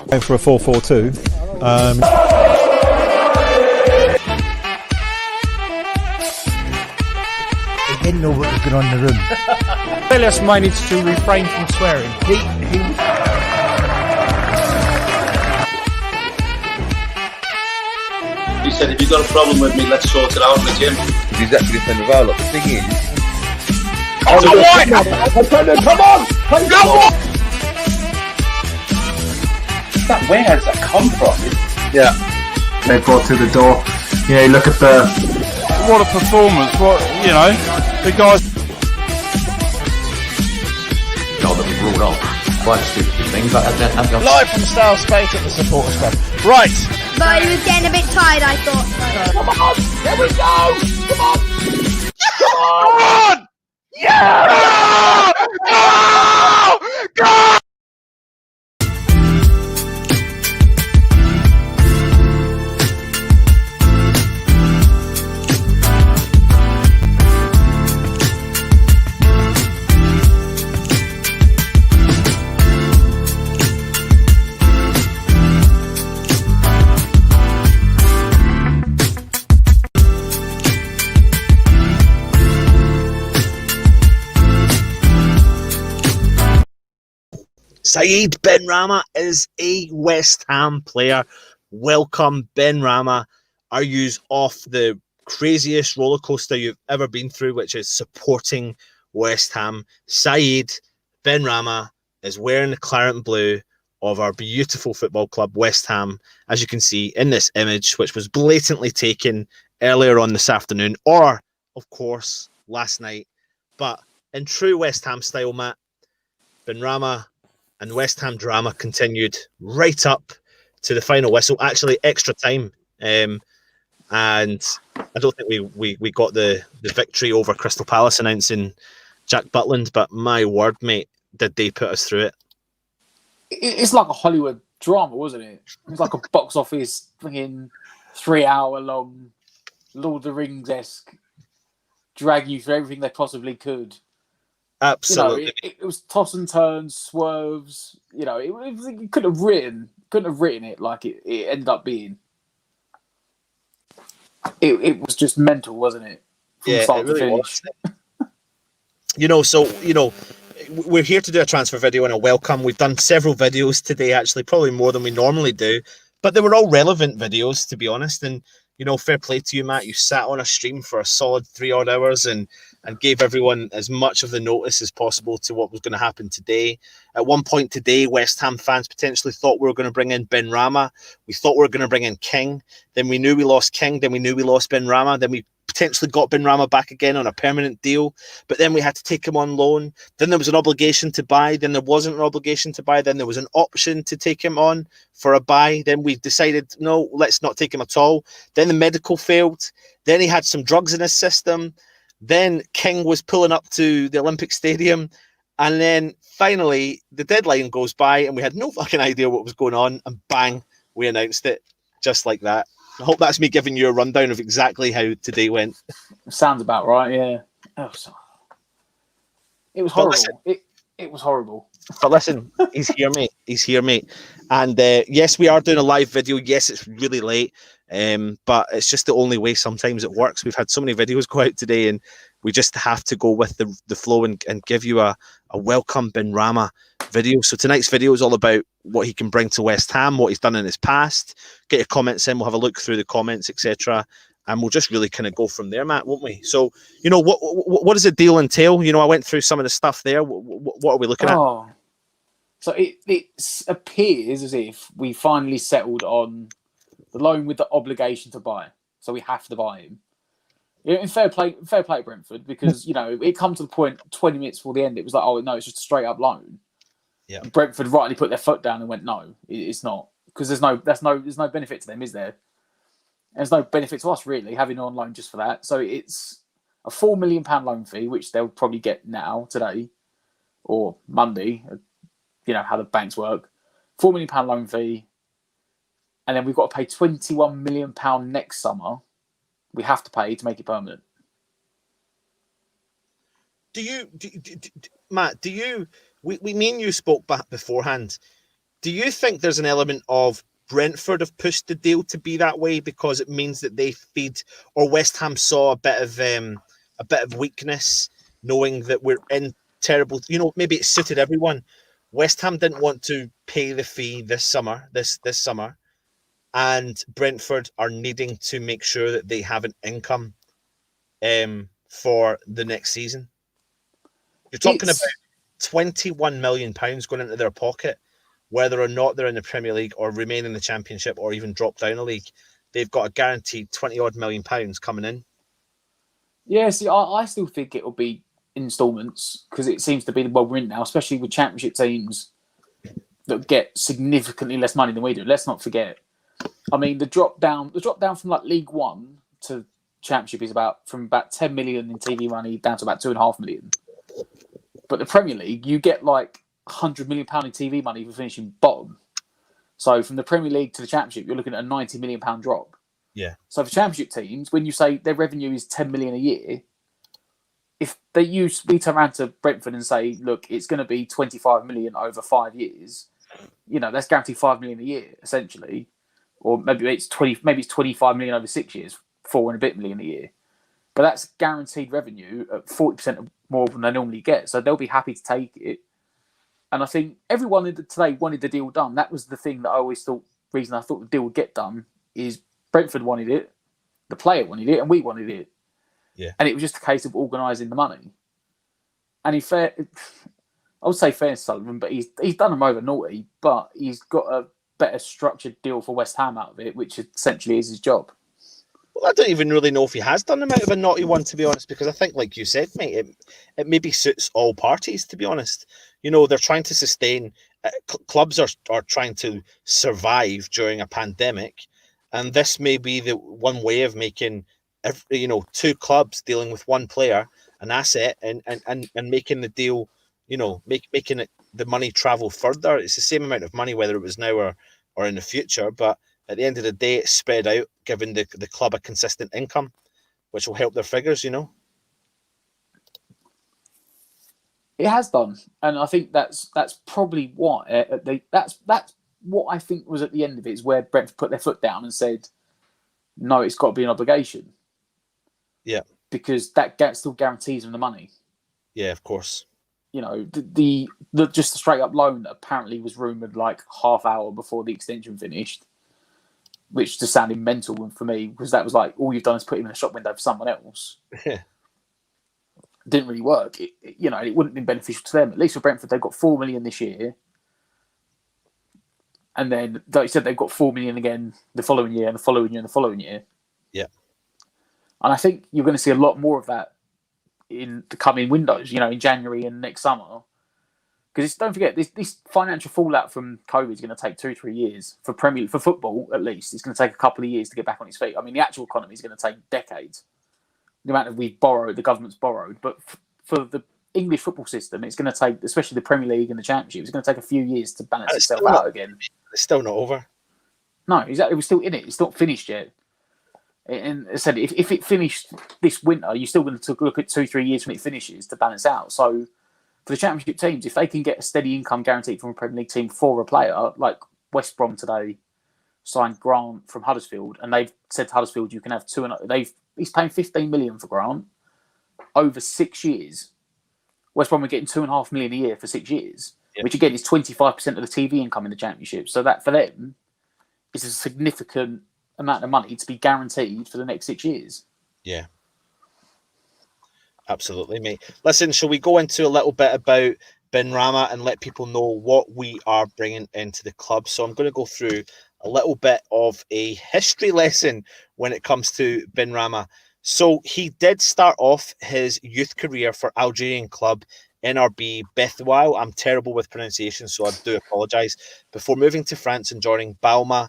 Going for a 4-4-2. He didn't know what was going on in the room. Elias managed to refrain from swearing. He said, if you've got a problem with me, let's sort it out in the gym. He's actually defending the Look, the thing is... Oh, come on! Come on! Come on! Where has that come from? Yeah. They brought through the door. Yeah, you look at the... What a performance! What, you know, the guys. Goal that we ruled off. Quite stupid things like that. Live from Style Space at the Supporters Club. Right. But he was getting a bit tired, I thought. Come on! There we go! Come on! Come on! Yeah! Go! Go! Saeed Benrahma is a West Ham player. Welcome, Benrahma. Are you off the craziest roller coaster you've ever been through, which is supporting West Ham? Saeed Benrahma is wearing the claret and blue of our beautiful football club, West Ham, as you can see in this image, which was blatantly taken earlier on this afternoon, or, of course, last night. But in true West Ham style, Matt, Benrahma and West Ham drama continued right up to the final whistle, actually extra time. And I don't think we got the victory over Crystal Palace announcing Jack Butland, but my word, mate, did they put us through it. It's like a Hollywood drama, wasn't it? It's like a box office freaking 3-hour long Lord of the Rings-esque drag you through everything they possibly could. Absolutely. You know, it was toss and turns, swerves. You know, it couldn't have written it like it ended up being. It was just mental, wasn't it? From start to finish. We're here to do a transfer video and a welcome. We've done several videos today, actually, probably more than we normally do, but they were all relevant videos, to be honest. And fair play to you, Matt. You sat on a stream for a solid 3 odd hours and gave everyone as much of the notice as possible to what was going to happen today. At one point today, West Ham fans potentially thought we were going to bring in Benrahma. We thought we were going to bring in King. Then we knew we lost King. Then we knew we lost Benrahma. Then we potentially got Benrahma back again on a permanent deal. But then we had to take him on loan. Then there was an obligation to buy. Then there wasn't an obligation to buy. Then there was an option to take him on for a buy. Then we decided, no, let's not take him at all. Then the medical failed. Then he had some drugs in his system. Then King was pulling up to the Olympic Stadium. And then finally, the deadline goes by and we had no fucking idea what was going on. And bang, we announced it just like that. I hope that's me giving you a rundown of exactly how today went. Sounds about right, yeah. It was horrible. It was horrible. But listen, he's here, mate. He's here, mate. And yes, we are doing a live video. Yes, it's really late. But it's just the only way sometimes it works. We've had so many videos go out today and we just have to go with the flow and give you a welcome Benrahma video. So tonight's video is all about what he can bring to West Ham, what he's done in his past. Get your comments in. We'll have a look through the comments, etc. And we'll just really kind of go from there, Matt, won't we? So, what does the deal entail? I went through some of the stuff there. What are we looking at? So it appears as if we finally settled on the loan with the obligation to buy. So we have to buy him. In fair play Brentford, because it come to the point 20 minutes before the end, it was like, oh no, it's just a straight up loan. Yeah. And Brentford rightly put their foot down and went, no, it's not, because there's no benefit to them, is there? And there's no benefit to us really having on loan just for that. So it's a £4 million loan fee, which they'll probably get now today or Monday. How the banks work. £4 million loan fee, and then we've got to pay £21 million next summer. We have to pay to make it permanent. Matt, me and you spoke back beforehand. Do you think there's an element of Brentford have pushed the deal to be that way because it means that they feed, or West Ham saw a bit of weakness, knowing that we're in terrible, maybe it suited everyone. West Ham didn't want to pay the fee this summer, and Brentford are needing to make sure that they have an income for the next season. You're talking about £21 million going into their pocket, whether or not they're in the Premier League or remain in the Championship or even drop down a league. They've got a guaranteed £20 million coming in. Yeah, see, I still think it will be instalments because it seems to be the world we're in now, especially with Championship teams that get significantly less money than we do. Let's not forget. I mean, the drop down from like League One to Championship is from about 10 million in TV money down to about 2.5 million. But the Premier League, you get like £100 million in TV money for finishing bottom. So from the Premier League to the Championship, you're looking at a £90 million drop. Yeah. So for Championship teams, when you say their revenue is 10 million a year, if we turn around to Brentford and say, look, it's going to be 25 million over 5 years, that's guaranteed 5 million a year essentially, or maybe it's 25 million over 6 years, 4 and a bit million a year. But that's guaranteed revenue at 40% more than they normally get. So they'll be happy to take it. And I think everyone today wanted the deal done. That was the thing that I always thought, reason I thought the deal would get done is Brentford wanted it, the player wanted it, and we wanted it. Yeah. And it was just a case of organising the money. And I would say fair to Sullivan, but he's done them over naughty, but he's got a better structured deal for West Ham out of it, which essentially is his job. Well, I don't even really know if he has done them out of a naughty one, to be honest, because I think, like you said, mate, it maybe suits all parties, to be honest. They're trying to sustain, clubs are trying to survive during a pandemic, and this may be the one way of making, two clubs dealing with one player, an asset, and making the deal, making it the money travel further. It's the same amount of money, whether it was now or in the future, but at the end of the day, it's spread out, giving the club a consistent income, which will help their figures, It has done, and I think that's probably what that's what I think was at the end of it is where Brentford put their foot down and said, no, it's got to be an obligation. Yeah, because that still guarantees them the money. Yeah, of course. The just the straight up loan that apparently was rumoured like half hour before the extension finished, which just sounded mental for me because that was like all you've done is put him in a shop window for someone else. Yeah. Didn't really work. It wouldn't have been beneficial to them. At least for Brentford, they've got 4 million this year. And then, like you said, they've got 4 million again the following year and the following year and the following year. Yeah. And I think you're going to see a lot more of that in the coming windows, in January and next summer. Because don't forget, this financial fallout from COVID is going to take 2-3 years. For football, at least, it's going to take a couple of years to get back on its feet. I mean, the actual economy is going to take decades. The amount of we've borrowed, the government's borrowed. But for the English football system, it's going to take, especially the Premier League and the Championship, it's going to take a few years to balance itself out again. It's still not over. No, exactly. We're still in it. It's not finished yet. And as I said, if it finished this winter, you're still going to look at 2-3 years when it finishes to balance out. So for the Championship teams, if they can get a steady income guaranteed from a Premier League team for a player, like West Brom today signed Grant from Huddersfield, and they've said to Huddersfield, you can have he's paying 15 million for Grant over 6 years. West Brom are getting 2.5 million a year for 6 years, which again is 25% of the TV income in the Championship. So that for them is a significant amount of money to be guaranteed for the next 6 years. Yeah. Absolutely, mate. Listen, shall we go into a little bit about Benrahma and let people know what we are bringing into the club? So I'm going to go through a little bit of a history lesson when it comes to Benrahma. So he did start off his youth career for Algerian club NRB Bethoual. I'm terrible with pronunciation, so I do apologise. Before moving to France and joining Balma,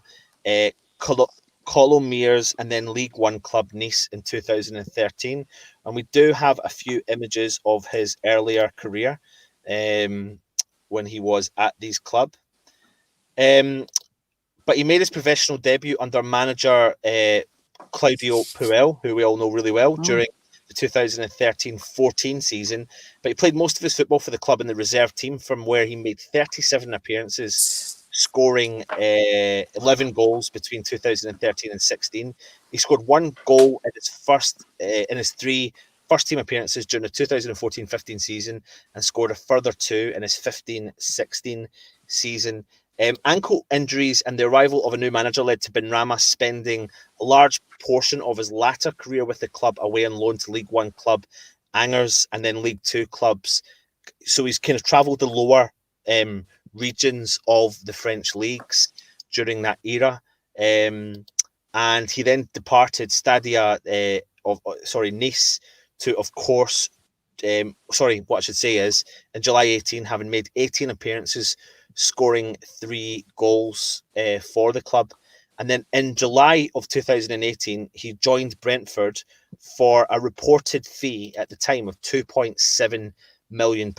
Colomiers, and then League One club Nice in 2013. And we do have a few images of his earlier career when he was at these club. But he made his professional debut under manager Claudio Puel, who we all know really well, during the 2013-14 season, but he played most of his football for the club in the reserve team, from where he made 37 appearances, scoring 11 goals between 2013 and 16. He scored 1 goal in his 3 first team appearances during the 2014-15 season, and scored a further 2 in his 15-16 season. Ankle injuries and the arrival of a new manager led to Benrahma spending a large portion of his latter career with the club away on loan to League One club Angers and then League Two clubs. So he's kind of travelled the lower regions of the French leagues during that era. And he then departed Nice to, of course, what I should say is, in July 18, having made 18 appearances, scoring 3 goals for the club. And then in July of 2018, he joined Brentford for a reported fee at the time of £2.7 million.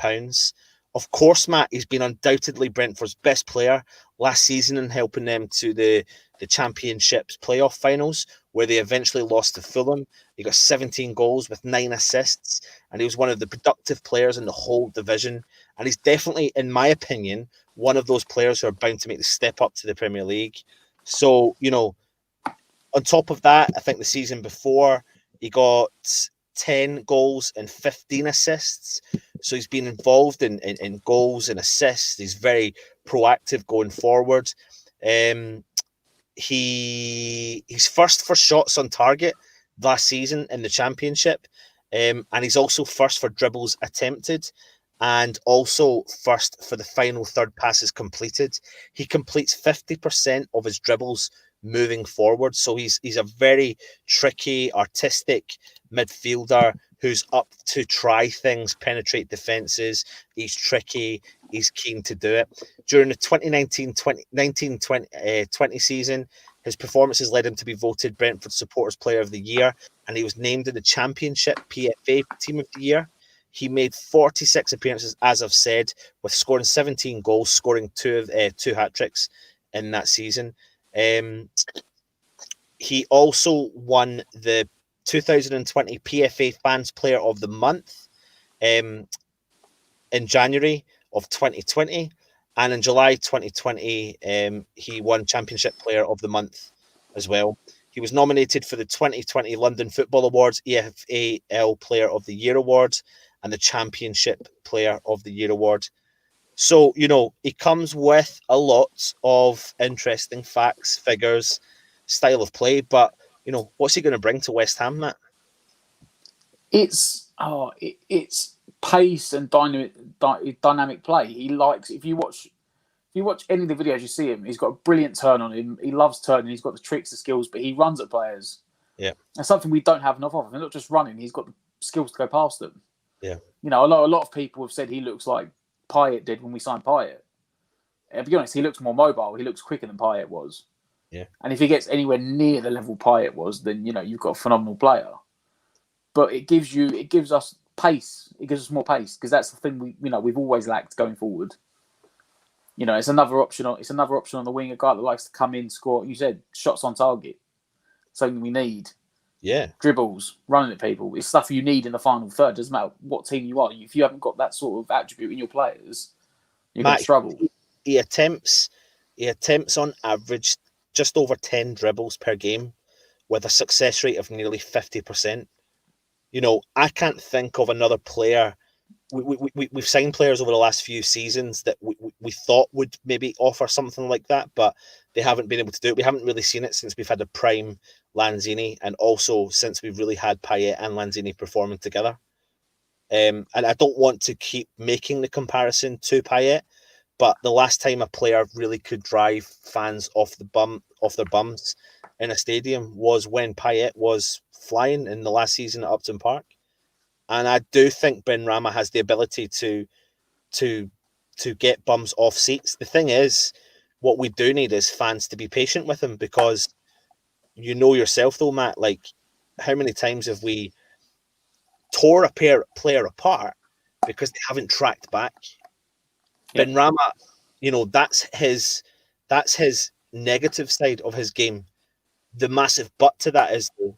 Of course, Matt, he's been undoubtedly Brentford's best player last season in helping them to the Championship's playoff finals, where they eventually lost to Fulham. He got 17 goals with 9 assists, and he was one of the productive players in the whole division. And he's definitely, in my opinion, one of those players who are bound to make the step up to the Premier League. So, on top of that, I think the season before, he got 10 goals and 15 assists. So he's been involved in goals and assists. He's very proactive going forward. He's first for shots on target last season in the Championship. And he's also first for dribbles attempted, and also first for the final third passes completed. He completes 50% of his dribbles moving forward. So he's a very tricky, artistic midfielder who's up to try things, penetrate defenses. He's tricky. He's keen to do it. During the 2019-20 season, his performances led him to be voted Brentford Supporters Player of the Year, and he was named in the Championship PFA Team of the Year. He made 46 appearances, as I've said, with scoring 17 goals, scoring 2 hat-tricks in that season. He also won the 2020 PFA Fans Player of the Month in January of 2020. And in July 2020, he won Championship Player of the Month as well. He was nominated for the 2020 London Football Awards, EFAL Player of the Year Award, and the Championship Player of the Year Award. So, he comes with a lot of interesting facts, figures, style of play. But, what's he going to bring to West Ham, Matt? It's pace and dynamic play. He likes, if you watch any of the videos, you see him. He's got a brilliant turn on him. He loves turning. He's got the tricks, the skills, but he runs at players. Yeah, that's something we don't have enough of. And not just running; he's got the skills to go past them. Yeah, a lot of people have said he looks like Payet did when we signed Payet. To be honest, he looks more mobile. He looks quicker than Payet was. Yeah, and if he gets anywhere near the level Payet was, then you've got a phenomenal player. But it gives us pace. It gives us more pace, because that's the thing we've always lacked going forward. It's another option. It's another option on the wing. A guy that likes to come in, score. You said shots on target. Something we need. Yeah, dribbles, running at people. It's stuff you need in the final third. Doesn't matter what team you are. If you haven't got that sort of attribute in your players, you're going to struggle. He attempts on average just over 10 dribbles per game, with a success rate of nearly 50%. I can't think of another player. We've signed players over the last few seasons that we thought would maybe offer something like that, but they haven't been able to do it. We haven't really seen it since we've had a prime Lanzini, and also since we've really had Payet and Lanzini performing together. And I don't want to keep making the comparison to Payet, but the last time a player really could drive fans off their bums in a stadium was when Payet was flying in the last season at Upton Park. And I do think Benrahma has the ability to get bums off seats. The thing is, what we do need is fans to be patient with him, because yourself though, Matt, like, how many times have we tore a player apart because they haven't tracked back? Yeah. Benrahma, that's his negative side of his game. The massive but to that is, though,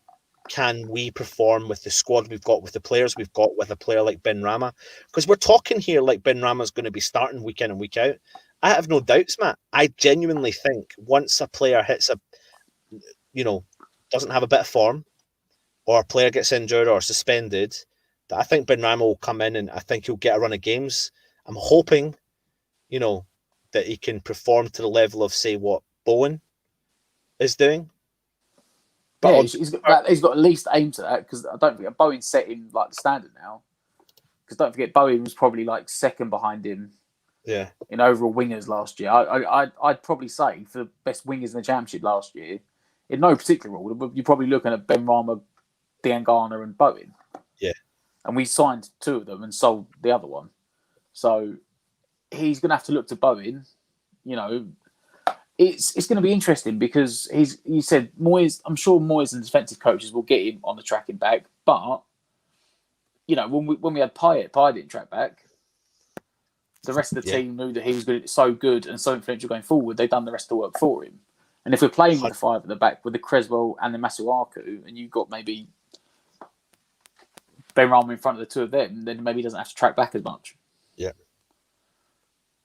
can we perform with the squad we've got, with the players we've got, with a player like Benrahma? Because we're talking here like Benrahma's going to be starting week in and week out. I have no doubts, Matt. I genuinely think once a player hits doesn't have a bit of form, or a player gets injured or suspended, that I think Benrahma will come in and I think he'll get a run of games. I'm hoping, that he can perform to the level of, say, what Bowen is doing. But he's got at least aim to that, because I don't think Bowen's setting like the standard now. Because don't forget, Bowen was probably like second behind him. Yeah. In overall wingers last year, I'd probably say for the best wingers in the championship last year, in no particular order, you're probably looking at Benrahma, Diangana, and Bowen. Yeah. And we signed 2 of them and sold the other one. So he's going to have to look to Bowen. It's going to be interesting because you said Moyes. I'm sure Moyes and defensive coaches will get him on the tracking back. But when we had Payet didn't track back. The rest of the team knew that he was so good and so influential going forward. They've done the rest of the work for him. And if we're playing with the 5 at the back with the Creswell and the Masuaku, and you've got maybe Benrahma in front of the 2 of them, then maybe he doesn't have to track back as much. Yeah.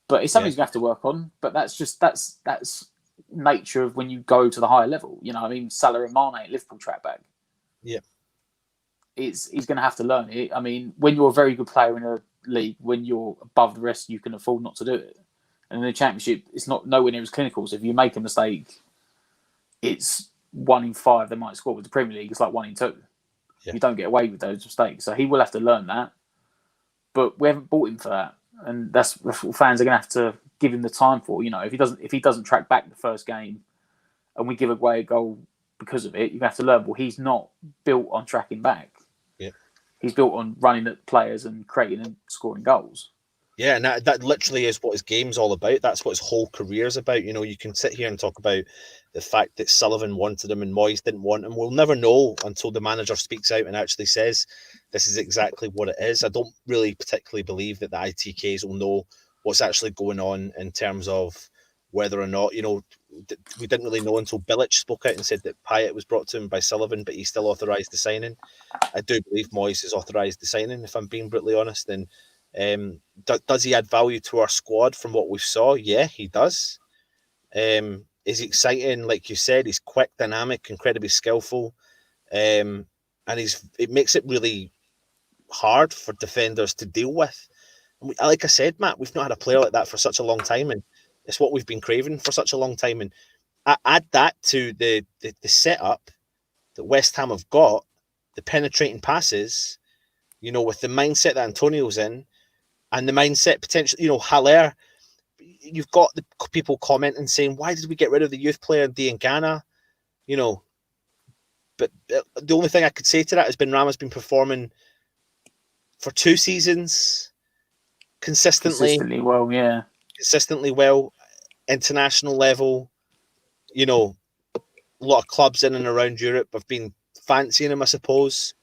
But it's something he's going to have to work on. But that's nature of when you go to the higher level. Salah and Mane at Liverpool track back. Yeah. He's going to have to learn it. I mean, when you're a very good player in a league, when you're above the rest, you can afford not to do it. And in the Championship, it's not nowhere near as clinical. So if you make a mistake, it's 1 in 5 they might score. With the Premier League, it's like 1 in 2. Yeah. You don't get away with those mistakes. So he will have to learn that. But we haven't bought him for that. And that's what fans are going to have to give him the time for. If he doesn't track back the first game and we give away a goal because of it, you're going to have to learn, well, he's not built on tracking back. Yeah. He's built on running at players and creating and scoring goals. Yeah, and that literally is what his game's all about. That's what his whole career's about. You can sit here and talk about the fact that Sullivan wanted him and Moyes didn't want him. We'll never know until the manager speaks out and actually says this is exactly what it is. I don't really particularly believe that the ITKs will know what's actually going on in terms of whether or not, we didn't really know until Bilic spoke out and said that Payet was brought to him by Sullivan, but he still authorised the signing. I do believe Moyes has authorised the signing, if I'm being brutally honest. And does he add value to our squad from what we saw? Yeah, he does. Is he exciting? Like you said, he's quick, dynamic, incredibly skillful. And it makes it really hard for defenders to deal with. And like I said, Matt, we've not had a player like that for such a long time, and it's what we've been craving for such a long time. And add that to the setup that West Ham have got, the penetrating passes, with the mindset that Antonio's in, and the mindset potentially, Haller. You've got the people commenting saying, why did we get rid of the youth player Diangana? But the only thing I could say to that has been Benrahma's been performing for 2 seasons consistently well, yeah. Consistently well, international level. A lot of clubs in and around Europe have been fancying him, I suppose.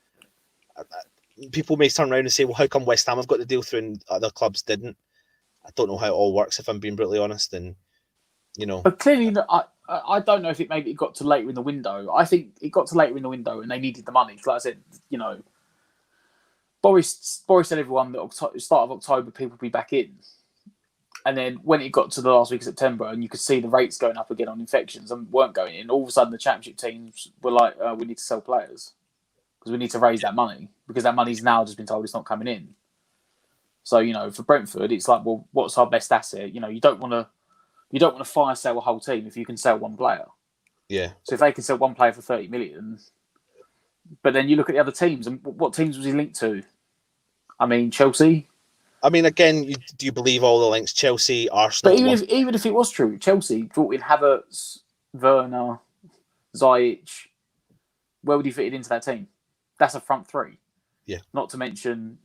People may turn around and say, well, how come West Ham have got the deal through and other clubs didn't? I don't know how it all works, if I'm being brutally honest. And, But clearly, I don't know if maybe it got to later in the window. I think it got to later in the window and they needed the money. Like I said, Boris said everyone that start of October, people will be back in. And then when it got to the last week of September and you could see the rates going up again on infections and weren't going in, all of a sudden the Championship teams were like, we need to sell players because we need to raise that money because that money's now just been told it's not coming in. So, for Brentford, it's like, well, what's our best asset? You don't want to fire sell a whole team if you can sell one player. Yeah. So if they can sell one player for 30 million, but then you look at the other teams and what teams was he linked to? I mean, Chelsea. I mean, again, do you believe all the links? Chelsea, Arsenal. But even if it was true, Chelsea brought in Havertz, Werner, Ziyech. Where would he fit into that team? That's a front 3. Yeah. Not to mention,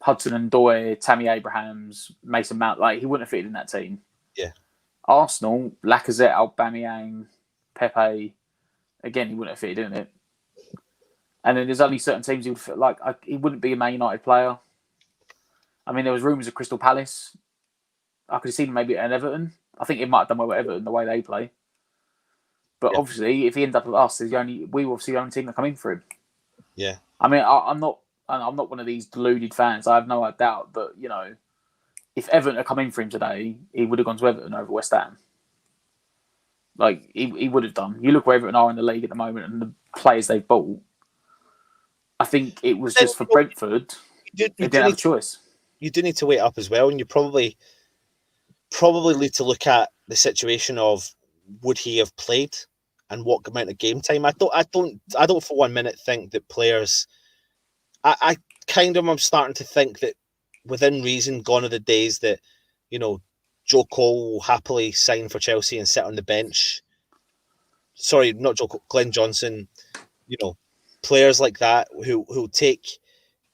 Hudson and Doy, Tammy Abrahams, Mason Mount. Like, he wouldn't have fitted in that team. Yeah. Arsenal, Lacazette, Aubameyang, Pepe. Again, he wouldn't have fitted in it. And then there's only certain teams he would fit. Like, he wouldn't be a Man United player. I mean, there was rumours of Crystal Palace. I could have seen him maybe at Everton. I think he might have done well at Everton, the way they play. But obviously, if he ends up with us, we were obviously the only team that come in for him. Yeah. I mean, I'm not one of these deluded fans. I have no doubt that, you know, if Everton had come in for him today, he would have gone to Everton over West Ham. Like, he would have done. You look where Everton are in the league at the moment and the players they've bought. I think it was just for Brentford. They didn't have a choice. You do need to wait up as well, and you probably need to look at the situation of would he have played and what amount of game time. I don't for 1 minute think that players. I kind of am starting to think that within reason, gone are the days that, you know, Joe Cole will happily sign for Chelsea and sit on the bench. Sorry, not Joe Cole, Glenn Johnson. You know, players like that who take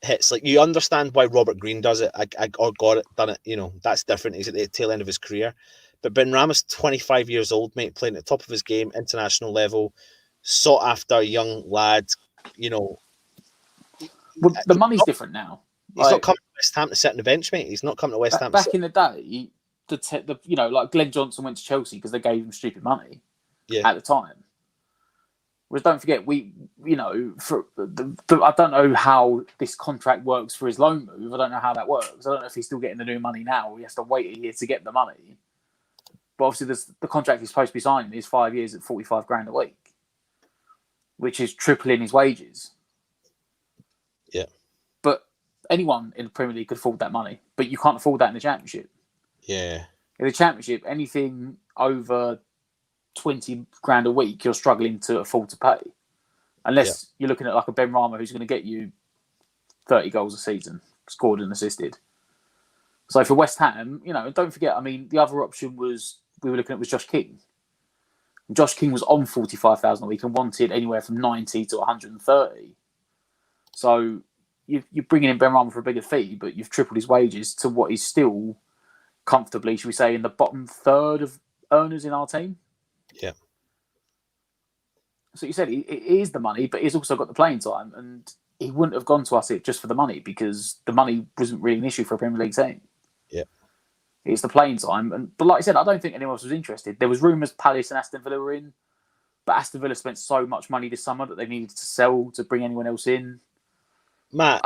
hits. Like, you understand why Robert Green does it. Done it. You know, that's different. He's at the tail end of his career. But Benrahma's 25 years old, mate, playing at the top of his game, international level, sought after young lad. You know, well, the money's different now. He's not coming to West Ham to sit on the bench, mate. He's not coming to West Ham. Back in the day, you know, like Glenn Johnson went to Chelsea because they gave him stupid money at the time. Whereas, don't forget, I don't know how this contract works for his loan move. I don't know how that works. I don't know if he's still getting the new money now or he has to wait a year to get the money. But obviously, the contract he's supposed to be signing is 5 years at 45 grand a week, which is tripling his wages. Yeah. But anyone in the Premier League could afford that money, but you can't afford that in the Championship. Yeah. In the Championship, anything over 20 grand a week, you're struggling to afford to pay. Unless you're looking at like a Benrahma who's going to get you 30 goals a season, scored and assisted. So for West Ham, you know, don't forget, I mean, the other option we were looking at was Josh King. Josh King was on 45,000 a week and wanted anywhere from 90 to 130. So you're bringing in Benrahma for a bigger fee, but you've tripled his wages to what is still comfortably, should we say, in the bottom third of earners in our team. Yeah. So you said it is the money, but he's also got the playing time, and he wouldn't have gone to us just for the money because the money wasn't really an issue for a Premier League team. Yeah. It's the playing time. But like I said, I don't think anyone else was interested. There was rumours Palace and Aston Villa were in, but Aston Villa spent so much money this summer that they needed to sell to bring anyone else in. Matt,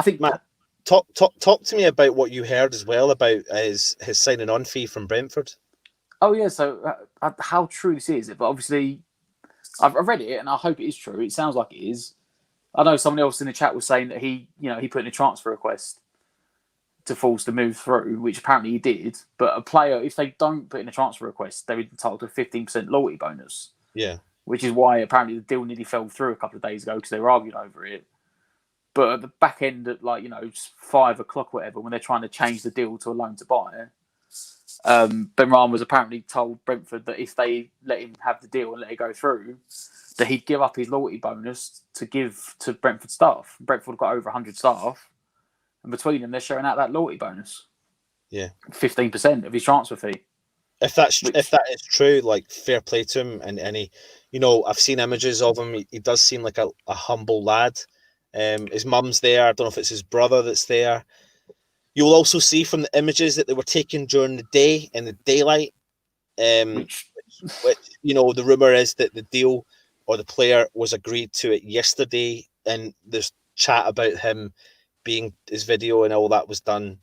talk to me about what you heard as well about his signing on fee from Brentford. Oh yeah, so how true this is, but obviously I've read it and I hope it is true. It sounds like it is. I know someone else in the chat was saying that he put in a transfer request to force the move through, which apparently he did. But a player, if they don't put in a transfer request, they're entitled to a 15% loyalty bonus. Yeah. Which is why apparently the deal nearly fell through a couple of days ago because they were arguing over it. But at the back end at 5 o'clock, whatever, when they're trying to change the deal to a loan to buy, Benrahma was apparently told Brentford that if they let him have the deal and let it go through, that he'd give up his loyalty bonus to give to Brentford staff. Brentford got over 100 staff, and between them, they're sharing out that loyalty bonus. Yeah, 15% of his transfer fee. If that is true, like, fair play to him, and he, I've seen images of him. He does seem like a humble lad. His mum's there. I don't know if it's his brother that's there. You'll also see from the images that they were taken during the day, in the daylight. Which the rumor is that the deal or the player was agreed to it yesterday, and there's chat about him his video and all that was done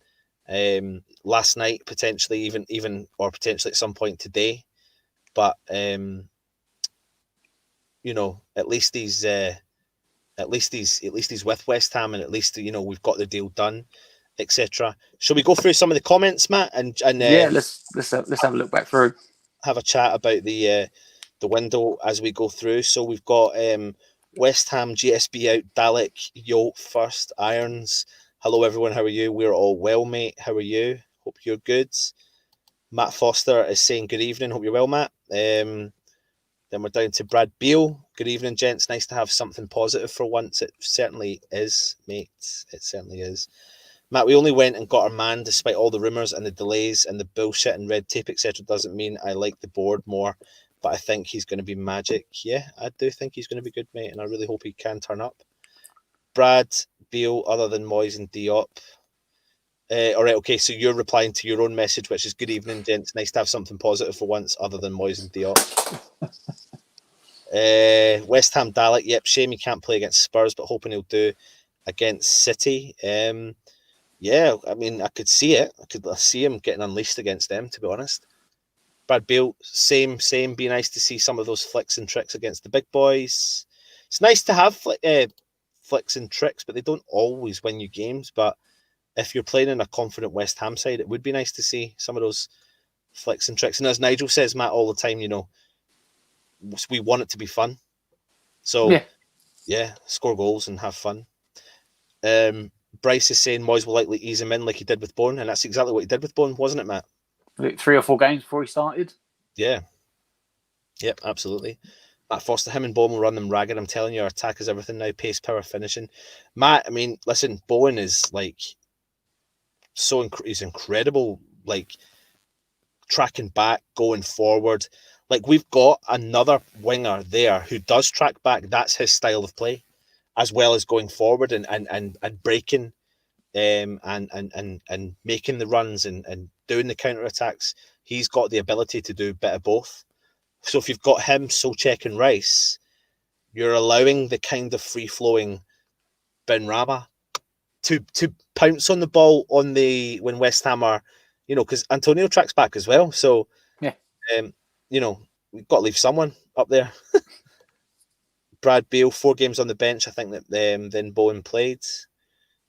last night, potentially even or potentially at some point today. But at least he's with West Ham, and at least we've got the deal done, etc. Shall we go through some of the comments, Matt? And yeah, let's have a look back through. Have a chat about the window as we go through. So we've got West Ham GSB out. Dalek, Yo first. Irons. Hello everyone. How are you? We're all well, mate. How are you? Hope you're good. Matt Foster is saying good evening. Hope you're well, Matt. Then we're down to Brad Beale. Good evening, gents. Nice to have something positive for once. It certainly is, mate. It certainly is. Matt, we only went and got our man despite all the rumours and the delays and the bullshit and red tape, etc. Doesn't mean I like the board more, but I think he's going to be magic. Yeah, I do think he's going to be good, mate, and I really hope he can turn up. Brad Beale, other than Moyes and Diop. All right, okay, so you're replying to your own message, which is good evening, gents. Nice to have something positive for once, other than Moyes and Diop. West Ham Dalek. Yep, shame he can't play against Spurs, but hoping he'll do against City. Yeah, I mean, I could see it. I could see him getting unleashed against them, to be honest. Brad Beal, same. Be nice to see some of those flicks and tricks against the big boys. It's nice to have flicks and tricks, but they don't always win you games. But if you're playing in a confident West Ham side, it would be nice to see some of those flicks and tricks. And as Nigel says, Matt, all the time, we want it to be fun. So, yeah, score goals and have fun. Bryce is saying Moyes will likely ease him in like he did with Bourne, and that's exactly what he did with Bourne, wasn't it, Matt? 3 or 4 games before he started. Yeah. Yep, absolutely. Matt Foster, him and Bowen will run them ragged. I'm telling you, our attack is everything now. Pace, power, finishing. Matt, I mean, listen, Bowen is like he's incredible, like tracking back, going forward. Like we've got another winger there who does track back. That's his style of play, as well as going forward and breaking, and making the runs and doing the counter attacks. He's got the ability to do a bit of both. So if you've got him, Solchek and Rice, you're allowing the kind of free-flowing Benrahma to pounce on the ball when West Ham are, because Antonio tracks back as well. So, yeah, we've got to leave someone up there. Brad Beal, 4 games on the bench. I think that then Bowen played.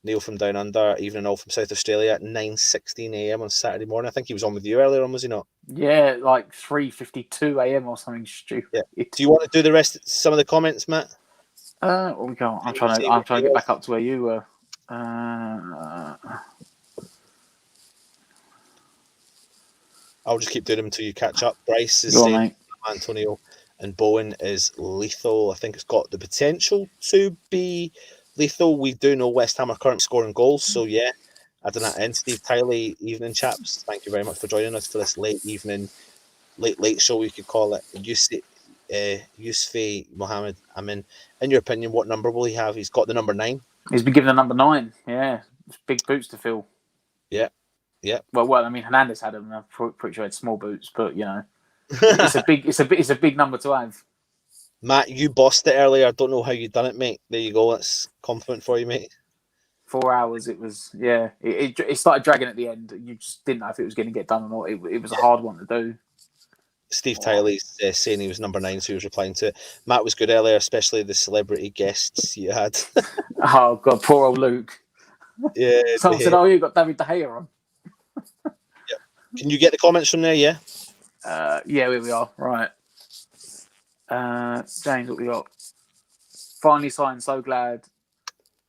Neil from Down Under, Evening All from South Australia at 9:16 a.m. on Saturday morning. I think he was on with you earlier on, was he not? Yeah, like 3:52 a.m. or something stupid. Yeah. Do you want to do the rest? Some of the comments, Matt? We go. I'm trying to get back up to where you were. I'll just keep doing them until you catch up. Bryce is saying Antonio and Bowen is lethal. I think it's got the potential to be lethal. We do know West Ham are currently scoring goals, so yeah, I don't know. And Steve Tiley, evening chaps, thank you very much for joining us for this late show, we could call it. Yusfi Mohammed, I mean, in your opinion, what number will he have? He's got the number 9. He's been given a number 9. Yeah, it's big boots to fill. Yeah. Well, I mean, Hernandez had them. I'm pretty sure he had small boots, but it's a big number to have. Matt, you bossed it earlier. I don't know how you done it, mate. There you go. That's compliment for you, mate. 4 hours. It was, yeah. It started dragging at the end. You just didn't know if it was going to get done or not. It was a hard one to do. Steve Tiley's saying he was number 9, so he was replying to it. Matt was good earlier, especially the celebrity guests you had. Oh, God, poor old Luke. Yeah. Someone said, you got David De Gea on. Yeah. Can you get the comments from there, yeah? Yeah, here we are. Right. James, what we got? Finally signed, so glad.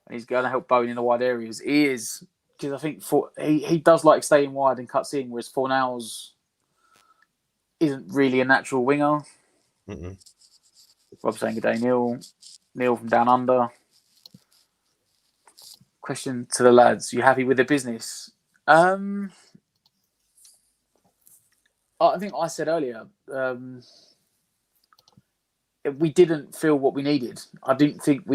And he's going to help Bowen in the wide areas. He is, because I think he does like staying wide and cuts in, whereas Fornals isn't really a natural winger. Mm-mm. Rob saying good day, Neil from Down Under. Question to the lads: you happy with the business? I think I said earlier, we didn't feel what we needed. I didn't think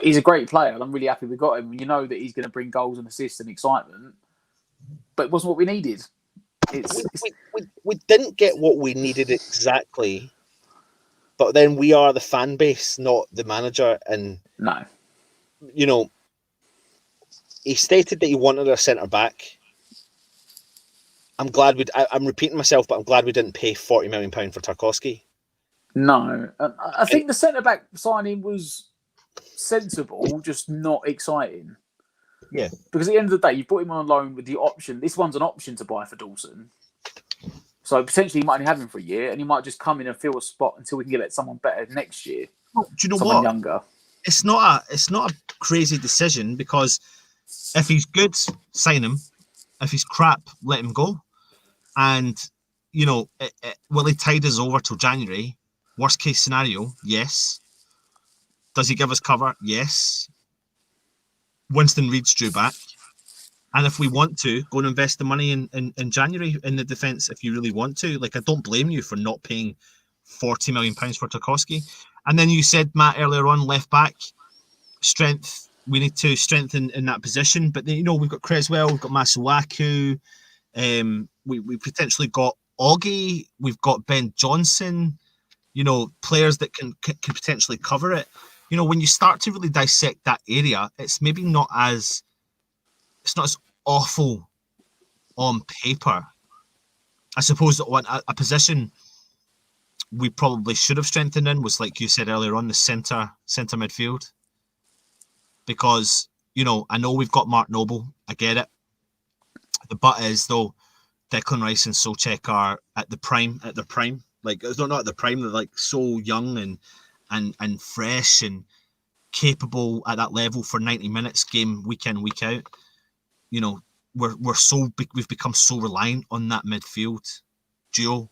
he's a great player, and I'm really happy we got him. You know that he's going to bring goals and assists and excitement, but it wasn't what we needed. We didn't get what we needed exactly, but then we are the fan base, not the manager. And no, he stated that he wanted a centre back. I'm glad I'm repeating myself, but I'm glad we didn't pay £40 million for Tarkowski. No, I think the centre back signing was sensible, just not exciting. Yeah, because at the end of the day, you put him on loan with the option. This one's an option to buy for Dawson, so potentially you might only have him for a year, and he might just come in and fill a spot until we can get someone better next year. Do you know someone what? Younger. It's not a crazy decision, because if he's good, sign him. If he's crap, let him go. And will he tide us over till January? Worst case scenario, yes. Does he give us cover? Yes. Winston Reid's due back. And if we want to, go and invest the money in January in the defence if you really want to. Like, I don't blame you for not paying £40 million for Tarkowski. And then you said, Matt, earlier on, left back, strength. We need to strengthen in that position. But then, we've got Creswell, we've got Masuaku, we potentially got Augie, we've got Ben Johnson. players that can potentially cover it. When you start to really dissect that area, it's maybe not as awful on paper. I suppose that a position we probably should have strengthened in was, like you said earlier on, the centre midfield. Because, I know we've got Mark Noble. I get it. The but is, though, Declan Rice and Souček are at their prime. Like, they're not at the prime. They're, like, so young and fresh and capable at that level for 90 minutes, game week in, week out. We've become so reliant on that midfield duo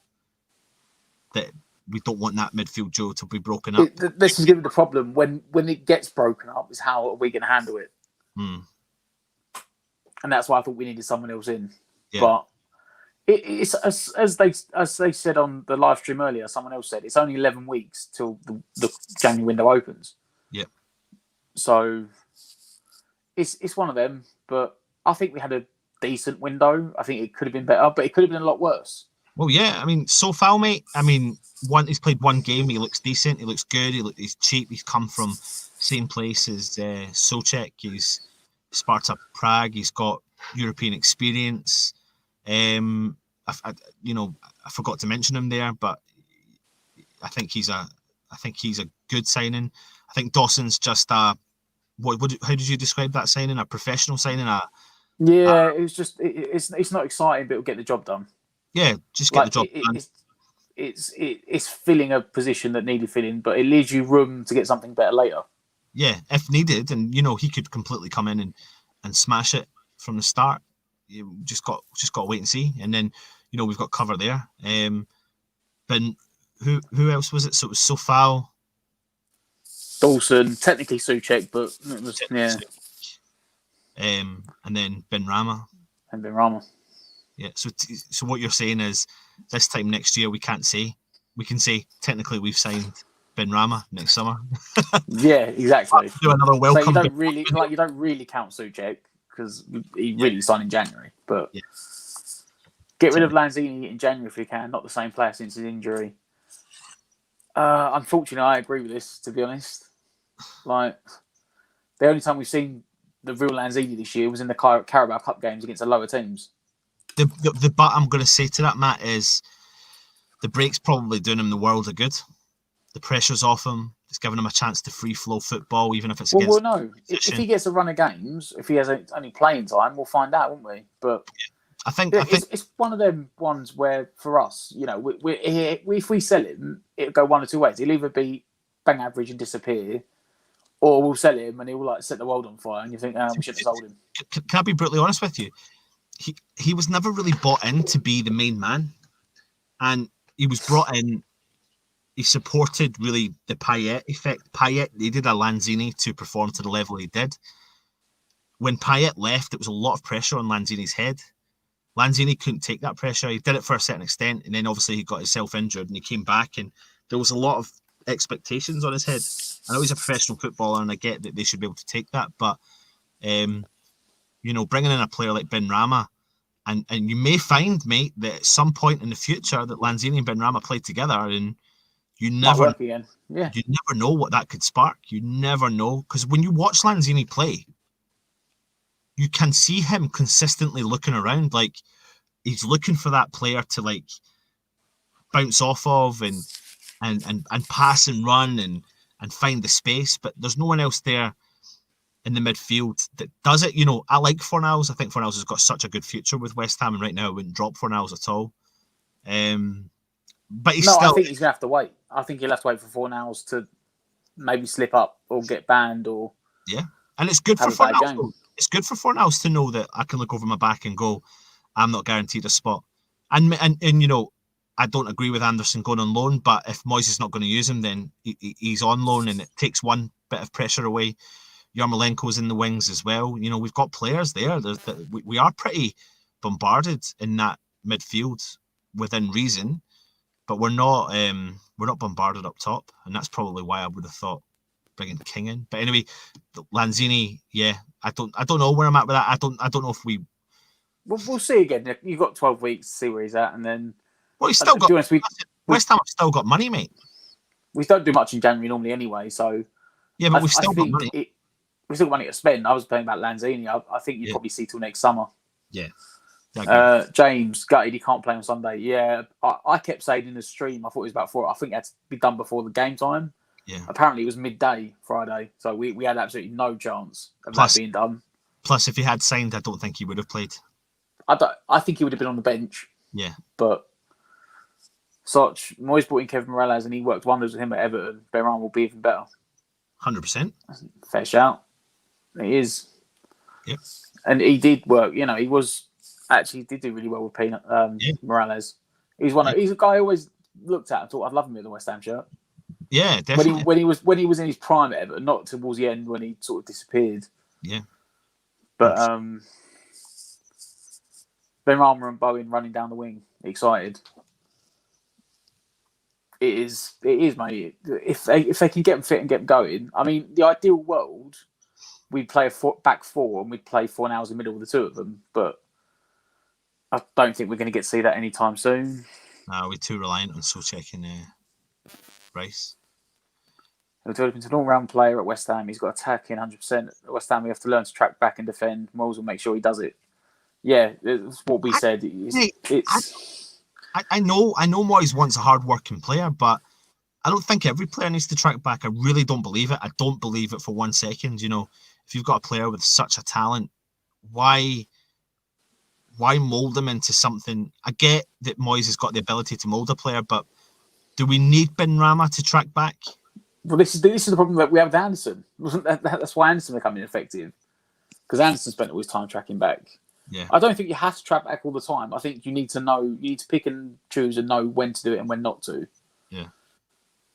that we don't want that midfield duo to be broken up. This is going to be the problem when it gets broken up. Is how are we going to handle it? And that's why I thought we needed someone else in. Yeah. But it's as they said on the live stream earlier. Someone else said it's only 11 weeks till the January window opens. Yeah. So it's one of them. But I think we had a decent window. I think it could have been better, but it could have been a lot worse. Well, yeah. I mean, so far, mate. I mean, he's played one game. He looks decent. He looks good. He's cheap. He's come from same place as Souček. He's Sparta Prague. He's got European experience. I forgot to mention him there, but I think he's a good signing. I think Dawson's just how did you describe that signing? A professional signing? It was just it's not exciting, but it'll get the job done. Yeah, just get the job done. It's filling a position that needed filling, but it leaves you room to get something better later. Yeah, if needed, and he could completely come in and smash it from the start. You just got to wait and see, and then we've got cover there. But who else was it? So it was Sofal, Dawson, technically Souček, but it was and then Benrahma. Yeah. So what you're saying is this time next year we can say technically we've signed Benrahma next summer. Yeah, exactly. Do another welcome. So you don't really count Souček because he really signed in January. But get rid of Lanzini in January if you can. Not the same player since his injury. Unfortunately, I agree with this. To be honest, like the only time we've seen the real Lanzini this year was in the Carabao Cup games against the lower teams. The but I'm going to say to that, Matt, is the break's probably doing him the world of good. The pressure's off him. It's giving him a chance to free flow football, even if it's against. Well, no. If he gets a run of games, if he has only playing time, we'll find out, won't we? But I think it's one of them ones where, for us, if we sell him, it'll go one or two ways. He'll either be bang average and disappear, or we'll sell him and he'll set the world on fire, and you think, we should have sold him. Can I be brutally honest with you? He was never really bought in to be the main man, and he was brought in. He supported really the Payet effect. Payet needed a Lanzini to perform to the level he did. When Payet left, it was a lot of pressure on Lanzini's head. Lanzini couldn't take that pressure. He did it for a certain extent, and then obviously he got himself injured, and he came back, and there was a lot of expectations on his head. I know he's a professional footballer, and I get that they should be able to take that, but bringing in a player like Benrahma, and you may find, mate, that at some point in the future that Lanzini and Benrahma played together, and you never know what that could spark. You never know, because when you watch Lanzini play, you can see him consistently looking around, like he's looking for that player to like bounce off of and pass and run and find the space, but there's no one else there in the midfield that does it. I like Fornals. I think Fornals has got such a good future with West Ham, and right now I wouldn't drop Fornals at all. But I think he's gonna have to wait. I think he'll have to wait for Fornals to maybe slip up or get banned or and it's good for Fornals. It's good for Fornals to know that I can look over my back and go, I'm not guaranteed a spot. And I don't agree with Anderson going on loan, but if Moyes is not going to use him, then he's on loan, and it takes one bit of pressure away. Yarmolenko's in the wings as well. We've got players there. We are pretty bombarded in that midfield within reason, but we're not bombarded up top, and that's probably why I would have thought bringing King in. But anyway, Lanzini, I don't know where I'm at with that. I don't know if we. We'll see again. You've got 12 weeks to see where he's at, and then. Well, he's still got. West Ham have still got money, mate. we don't do much in January normally anyway. So Yeah, but we've still got money. We've still got money to spend. I was playing about Lanzini. I think you'd probably see till next summer. Yeah. James gutted he can't play on Sunday. Yeah, I kept saying in the stream I thought it was about 4. I think it had to be done before the game time. Yeah. Apparently it was midday Friday, so we had absolutely no chance of that being done. Plus, if he had signed, I don't think he would have played. I think he would have been on the bench. Yeah. But Moyes brought in Kevin Morales and he worked wonders with him at Everton. Benrahma will be even better. 100%. Fair shout. He is. Yep. And he did work. You know, he did do really well with Morales. He's a guy I always looked at and thought I'd love him in the West Ham shirt. Yeah, definitely. When he was in his prime at Everton, not towards the end when he sort of disappeared. Yeah. But Benrahma and Bowen running down the wing, excited. It is, mate. If they can get them fit and get them going, I mean, the ideal world, we'd play a back 4 and we'd play 4 hours in the middle with the 2 of them. But I don't think we're going to get to see that anytime soon. No, we're too reliant on Souček and Rice. He's developing an all-round player at West Ham. He's got attacking 100%. At West Ham, we have to learn to track back and defend. Moyes will make sure he does it. Yeah, it's what we said. I know Moyes wants a hard-working player, but I don't think every player needs to track back. I really don't believe it. I don't believe it for 1 second. You know, if you've got a player with such a talent, why mould them into something? I get that Moyes has got the ability to mould a player, but do we need Benrahma to track back? Well, this is the problem that we have with Anderson. That's why Anderson becoming ineffective, because Anderson spent all his time tracking back. Yeah, I don't think you have to track back all the time. I think you need to pick and choose and know when to do it and when not to. Yeah,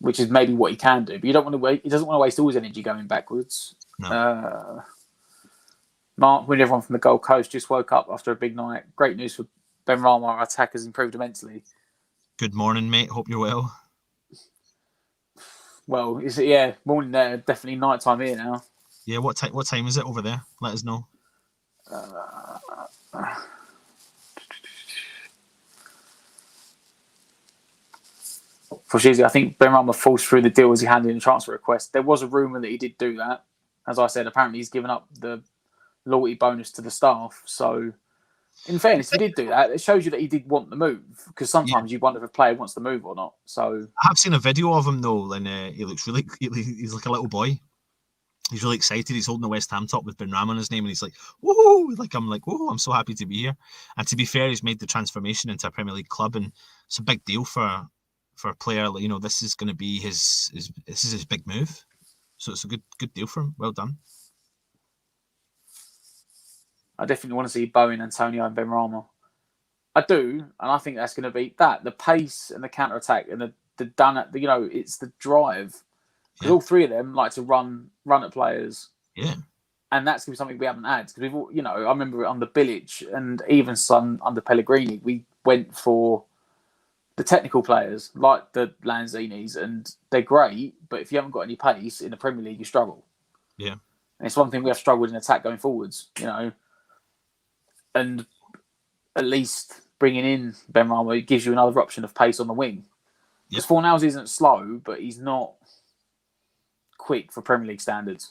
which is maybe what he can do, but you don't want to wait. He doesn't want to waste all his energy going backwards. No. Mark, when everyone from the Gold Coast just woke up after a big night. Great news for Benrahma. Our attack has improved immensely. Good morning, mate. Hope you're well. Well, morning there. Definitely night time here now. Yeah, what time is it over there? Let us know. For Shizzy, I think Benrahma falls through the deal as he handed in a transfer request. There was a rumour that he did do that. As I said, apparently he's given up the loyalty bonus to the staff. So, in fairness, he did do that. It shows you that he did want the move, because sometimes you wonder if a player wants to move or not. So I have seen a video of him though, and he looks he's like a little boy. He's really excited. He's holding the West Ham top with Benrahma on his name, and he's like, "Whoa!" Whoa! I'm so happy to be here. And to be fair, he's made the transformation into a Premier League club, and it's a big deal for a player. You know, this is going to be his big move. So it's a good deal for him. Well done. I definitely want to see Bowen, Antonio, and Benrahma. I do, and I think that's going to be that. The pace and the counter attack and the done at it's the drive. Because all 3 of them like to run at players. Yeah. And that's going to be something we haven't had. Because we've all, I remember under Bilic and even some under Pellegrini, we went for the technical players like the Lanzinis, and they're great. But if you haven't got any pace in the Premier League, you struggle. Yeah. And it's one thing we have struggled in attack going forwards, And at least bringing in Benrahma gives you another option of pace on the wing. Because Fornals isn't slow, but he's not quick for Premier League standards.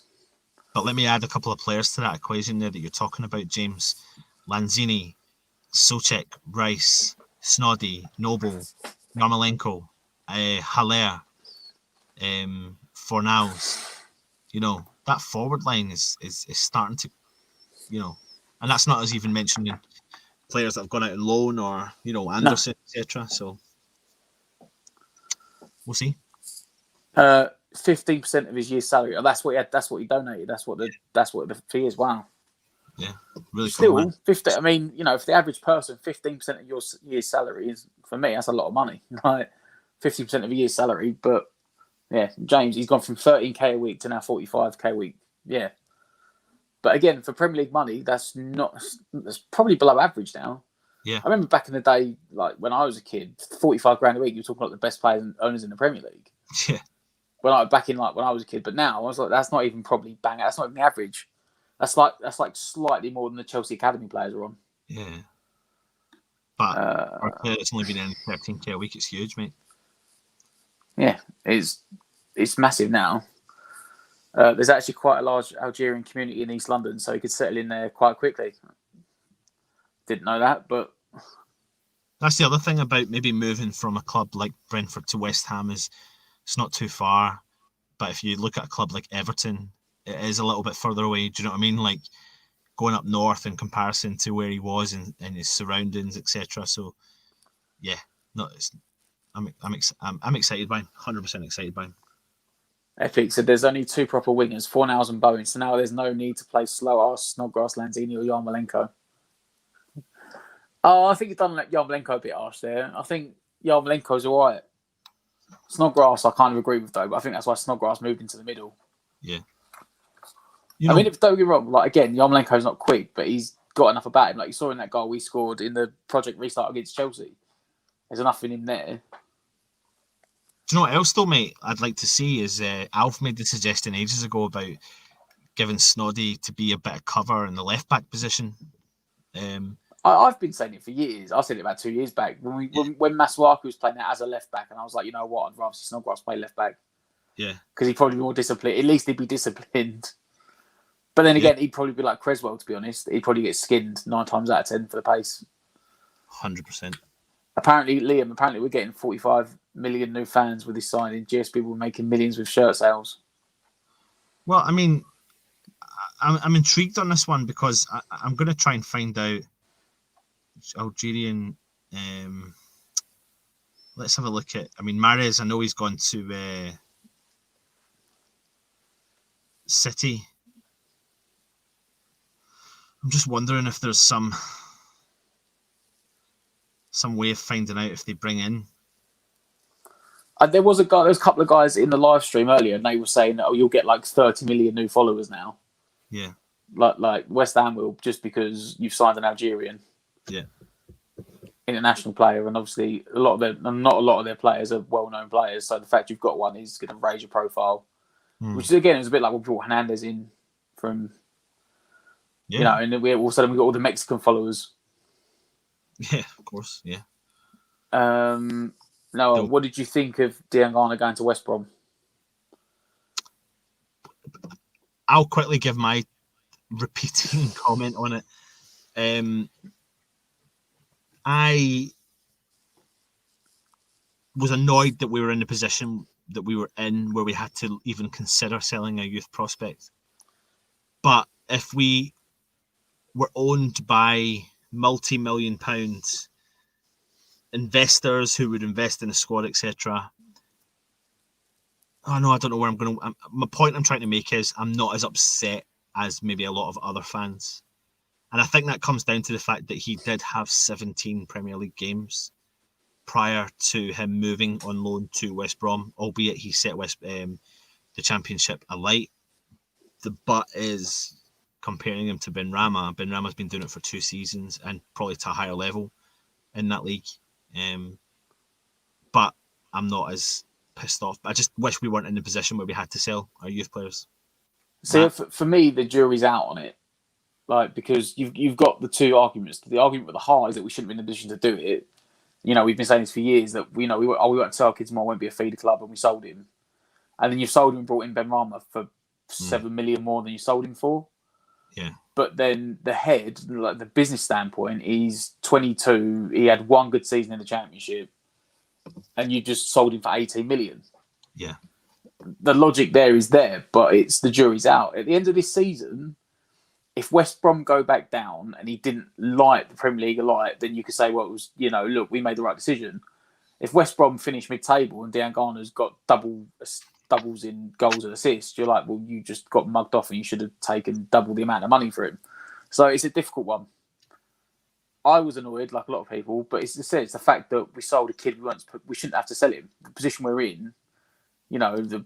But let me add a couple of players to that equation there that you're talking about, James. Lanzini, Souček, Rice, Snoddy, Noble, Yarmolenko, Haller, Fornals. That forward line is starting to, and that's not us even mentioning players that have gone out on loan or, Anderson, etc. So we'll see. 15% of his year's salary. Oh, that's what he had. That's what he donated. That's what the fee is. Wow. Yeah, really. Still, cool, 50. I mean, for the average person, 15% of your year's salary is, for me, that's a lot of money. Like 50% of a year's salary. But yeah, James, he's gone from 13k a week to now 45k a week. Yeah. But again, for Premier League money, that's probably below average now. Yeah. I remember back in the day, like when I was a kid, 45 grand a week, you were talking about the best players and owners in the Premier League. Yeah. When I was a kid, but now I was like, that's not even probably bang. That's not even the average. That's like slightly more than the Chelsea academy players are on. Yeah. But our player that's only been in 13k a week, it's huge, mate. Yeah, it's massive now. There's actually quite a large Algerian community in East London, so he could settle in there quite quickly. Didn't know that, but That's the other thing about maybe moving from a club like Brentford to West Ham is it's not too far. But if you look at a club like Everton, it is a little bit further away. Do you know what I mean? Like going up north in comparison to where he was and his surroundings, etc. So, yeah, no, I'm excited by him. 100% excited by him. Epic said there's only 2 proper wingers, Fornals and Bowen, so now there's no need to play slow-ass Snodgrass, Lanzini or Yarmolenko. Oh, I think you've done Yarmolenko a bit harsh there. I think Yarmolenko's all right. Snodgrass, I kind of agree with, though, but I think that's why Snodgrass moved into the middle. Yeah. I mean, don't get me wrong, like, again, Yarmolenko's not quick, but he's got enough about him. Like you saw in that goal we scored in the Project Restart against Chelsea. There's enough in him there. Do you know what else, though, mate? I'd like to see is Alf made the suggestion ages ago about giving Snoddy to be a bit of cover in the left-back position. I've been saying it for years. I said it about 2 years back when Masuaku was playing that as a left back, and I was like, you know what, I'd rather see Snodgrass play left back. Yeah, because he'd probably be more disciplined. At least he'd be disciplined. But then again, he'd probably be like Creswell. To be honest, he'd probably get skinned 9 times out of 10 for the pace. 100%. Apparently, Liam. Apparently, we're getting 45 million new fans with this signing. GSP will be making millions with shirt sales. Well, I mean, I'm intrigued on this one because I'm going to try and find out Algerian. Let's have a look at. I mean, Mahrez. I know he's gone to City. I'm just wondering if there's some way of finding out if they bring in. There was a couple of guys in the live stream earlier, and they were saying, "Oh, you'll get like 30 million new followers now." Yeah. Like West Ham will, just because you've signed an Algerian. Yeah. International player, and obviously not a lot of their players are well-known players. So the fact you've got one is going to raise your profile, which is again is a bit like when we brought Hernandez in from, you know, and then we all got all the Mexican followers. Yeah, of course, yeah. Noah, what did you think of Diangana going to West Brom? I'll quickly give my repeating comment on it. I was annoyed that we were in the position that we were in where we had to even consider selling a youth prospect. But if we were owned by multi-million pounds investors who would invest in a squad, etc. Oh no, I don't know where I'm going to... My point I'm trying to make is I'm not as upset as maybe a lot of other fans. And I think that comes down to the fact that he did have 17 Premier League games prior to him moving on loan to West Brom, albeit he set the Championship alight. The but is comparing him to Benrahma. Benrahma's been doing it for 2 seasons and probably to a higher level in that league. But I'm not as pissed off. I just wish we weren't in the position where we had to sell our youth players. So for me, the jury's out on it. Like, because you've got the 2 arguments. The argument with the heart is that we shouldn't be in a position to do it. You know, we've been saying this for years that we won't sell Kidsmore, won't be a feeder club, and we sold him. And then you've sold him and brought in Benrahma for 7 million more than you sold him for. Yeah. But then the head, like the business standpoint, he's 22. He had 1 good season in the Championship, and you just sold him for 18 million. Yeah. The logic there is there, but it's the jury's out. At the end of this season, if West Brom go back down and he didn't light the Premier League alight, then you could say, well, it was, you know, look, we made the right decision. If West Brom finish mid-table and Diangana's got doubles in goals and assists, you're like, well, you just got mugged off and you should have taken double the amount of money for him. So it's a difficult one. I was annoyed, like a lot of people, but it's the fact that we sold a kid we shouldn't have to sell him. The position we're in, you know, the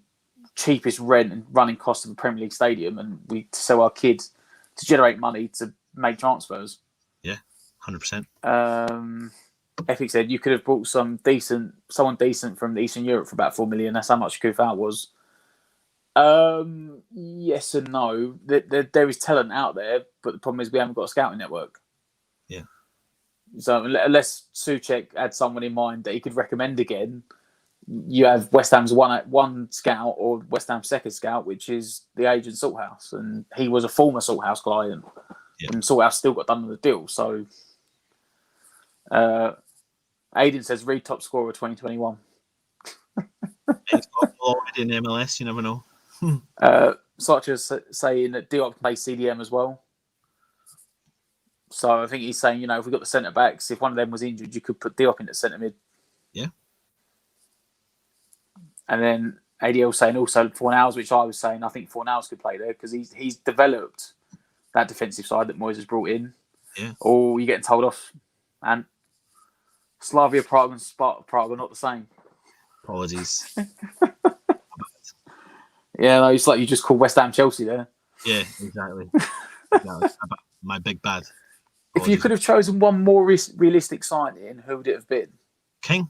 cheapest rent and running cost of a Premier League stadium, and we sell our kids to generate money to make transfers. Yeah, 100%. Epic said you could have brought someone decent from Eastern Europe for about 4 million. That's how much Kufal was. Yes and no. There is talent out there, but the problem is we haven't got a scouting network. Yeah. So unless Souček had someone in mind that he could recommend again, you have West Ham's one scout or West Ham's second scout, which is the agent Salthouse, and he was a former Salthouse client, and Salthouse still got done with the deal. So, Aiden says Reed top scorer of 2021. He's got already in MLS. You never know. Such as saying that Diop can play CDM as well. So I think he's saying, you know, if we got the centre backs, if one of them was injured, you could put Diop into centre mid. Yeah. And then ADL saying also Fornals, which I was saying, I think Fornals could play there because he's developed that defensive side that Moyes has brought in. Yeah. Or you're getting told off. And Slavia Prague and Sparta Prague are not the same. Apologies. Yeah, no, it's like you just called West Ham Chelsea there. Yeah, exactly. My big bad. Apologies. If you could have chosen one more realistic signing, who would it have been? King.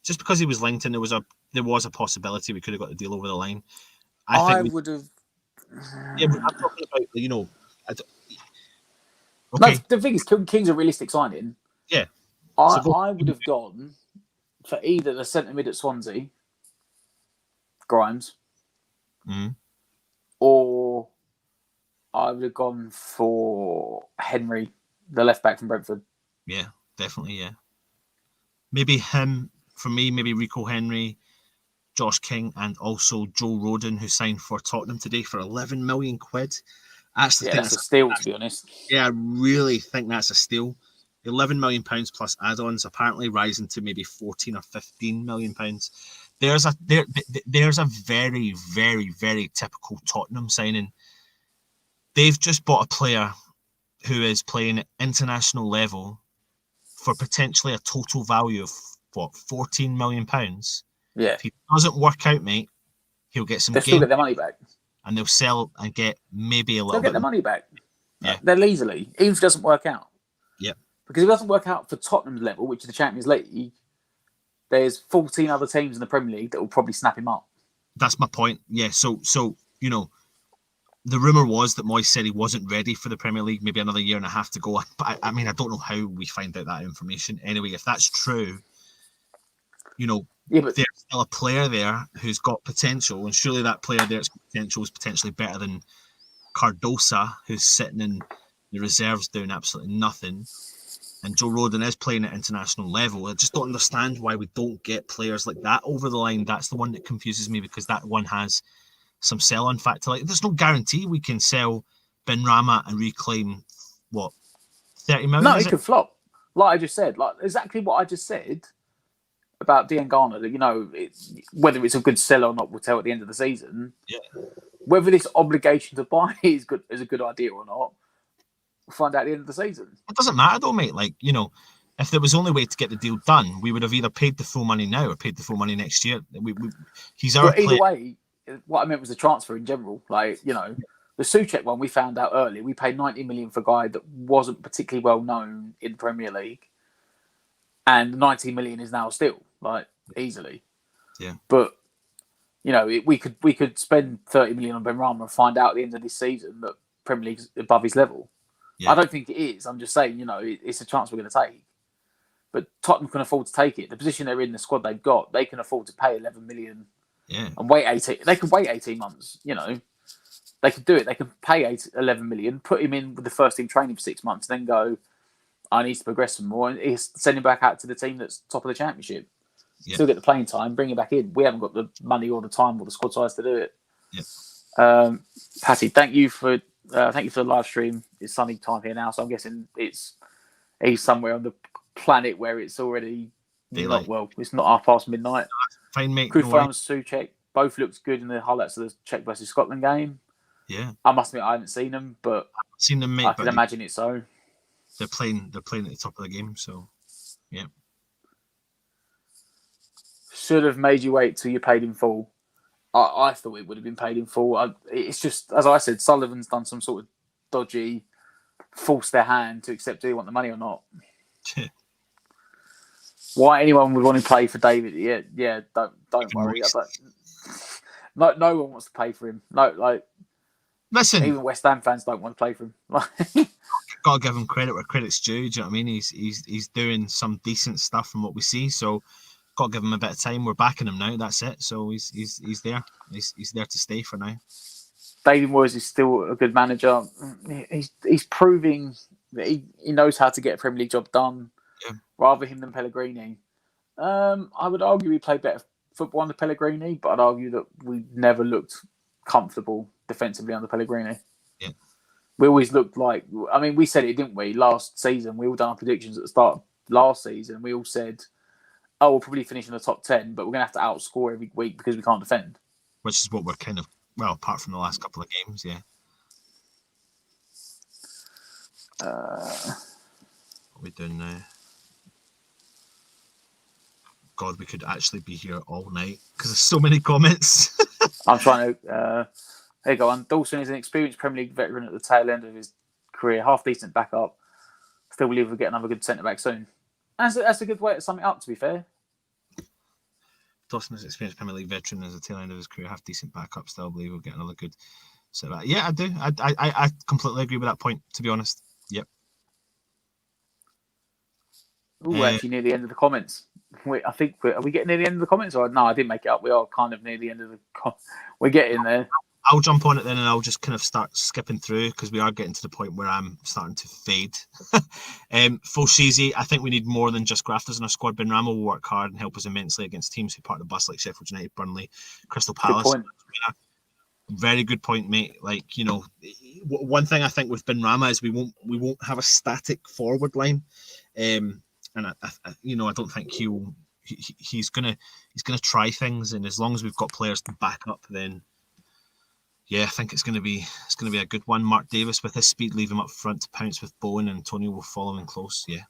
Just because he was linked and there was a possibility we could have got the deal over the line. I would have. Yeah, I'm talking about, you know. Okay. No, the thing is, King's a realistic signing. Yeah. I would have gone for either the centre mid at Swansea, Grimes, or I would have gone for Henry, the left back from Brentford. Yeah, definitely, yeah. Maybe him, for me, maybe Rico Henry, Josh King, and also Joe Rodon, who signed for Tottenham today for 11 million quid. Actually, yeah, that's a steal, to be honest. Yeah, I really think that's a steal. 11 million pounds plus add-ons, apparently rising to maybe 14 or 15 million pounds. There's a very, very, very typical Tottenham signing. They've just bought a player who is playing at international level for potentially a total value of what, 14 million pounds. Yeah. If he doesn't work out, mate, he'll get some. They'll still get their money back, and they'll sell and get maybe a little. They'll get bit their money back. Yeah, they'll easily, even if it doesn't work out. Yeah. Because if it doesn't work out for Tottenham's level, which is the Champions League, there's 14 other teams in the Premier League that will probably snap him up. That's my point. Yeah. So you know, the rumor was that Moyes said he wasn't ready for the Premier League. Maybe another year and a half to go. But I mean, I don't know how we find out that information. Anyway, if that's true, you know, but there's still a player there who's got potential, and surely that player there's potential is potentially better than Cardosa, who's sitting in the reserves doing absolutely nothing. And Joe Rodon is playing at international level. I just don't understand why we don't get players like that over the line. That's the one that confuses me, because that one has some sell-on factor. Like, there's no guarantee we can sell Benrahma and reclaim, what, 30 million? No, it could flop. Like I just said, like exactly what I just said about Dean Garner, that, you know, whether it's a good sell or not, we'll tell at the end of the season. Yeah. Whether this obligation to buy is a good idea or not, we'll find out at the end of the season. It doesn't matter though, mate. Like, you know, if there was only way to get the deal done, we would have either paid the full money now or paid the full money next year. He's our player. Either way, what I meant was the transfer in general. Like, you know, the Souček one we found out early. We paid 90 million for a guy that wasn't particularly well known in the Premier League, and 90 million is now still like easily. Yeah. But you know, we could spend 30 million on Benrahma and find out at the end of this season that Premier League's above his level. Yeah. I don't think it is. I'm just saying, you know, it's a chance we're going to take. But Tottenham can afford to take it. The position they're in, the squad they've got, they can afford to pay 11 million. Yeah. And wait 18. They could wait 18 months. You know, they could do it. They can pay 11 million, put him in with the first team training for 6 months, then go, I need to progress some more, and send him back out to the team that's top of the championship. Yeah. Still get the playing time, bring him back in. We haven't got the money or the time or the squad size to do it. Yeah. Patty, thank you for the live stream. It's sunny time here now, so I'm guessing he's somewhere on the planet where it's already daylight. It's not 5:30 midnight. Fine, mate. Kufran and Souček both looked good in the highlights of the Czech versus Scotland game. Yeah. I must admit I haven't seen them, but seen them, mate, I can imagine it's so. They're playing at the top of the game, so yeah. Should have made you wait till you paid in full. I thought it would have been paid in full. It's just, as I said, Sullivan's done some sort of dodgy, force their hand to accept do they want the money or not. Why anyone would want to play for David? Yeah. Don't worry. No one wants to pay for him. No, like, listen. Even West Ham fans don't want to play for him. got to give him credit where credit's due. Do you know what I mean? He's doing some decent stuff from what we see. So got to give him a bit of time. We're backing him now. That's it. So he's there. He's there to stay for now. David Moyes is still a good manager. He's proving that he knows how to get a Premier League job done. Yeah. Rather him than Pellegrini. I would argue we played better football under Pellegrini, but I'd argue that we never looked comfortable defensively under Pellegrini. Yeah. We always looked like, I mean, we said it, didn't we? Last season, we all done our predictions at the start of last season. We all said, we'll probably finish in the top 10, but we're going to have to outscore every week because we can't defend. Which is what we're kind of, well, apart from the last couple of games, yeah. What are we doing now? God, we could actually be here all night because there's so many comments. I'm trying to... there you go. And Dawson is an experienced Premier League veteran at the tail end of his career, half decent backup. Still believe we'll get another good centre back soon. That's a good way to sum it up, to be fair. Dawson is an experienced Premier League veteran as a tail end of his career, half decent backup. Still believe we'll get another good centre back. Yeah, I do. I completely agree with that point, to be honest. Yep. We're actually near the end of the comments. I think are we getting near the end of the comments? Or no, I didn't make it up. We are kind of near the end of the. We're getting there. I'll jump on it then, and I'll just kind of start skipping through because we are getting to the point where I'm starting to fade. Fulsheezy, I think we need more than just grafters in our squad. Benrahma will work hard and help us immensely against teams who part the bus like Sheffield United, Burnley, Crystal Palace. Good point. Very good point, mate. Like, you know, one thing I think with Benrahma is we won't have a static forward line, and I don't think he's gonna try things, and as long as we've got players to back up, then. Yeah, I think it's going to be a good one. Mark Davis with his speed, leave him up front to pounce with Bowen, and Antonio will follow him close. Yeah.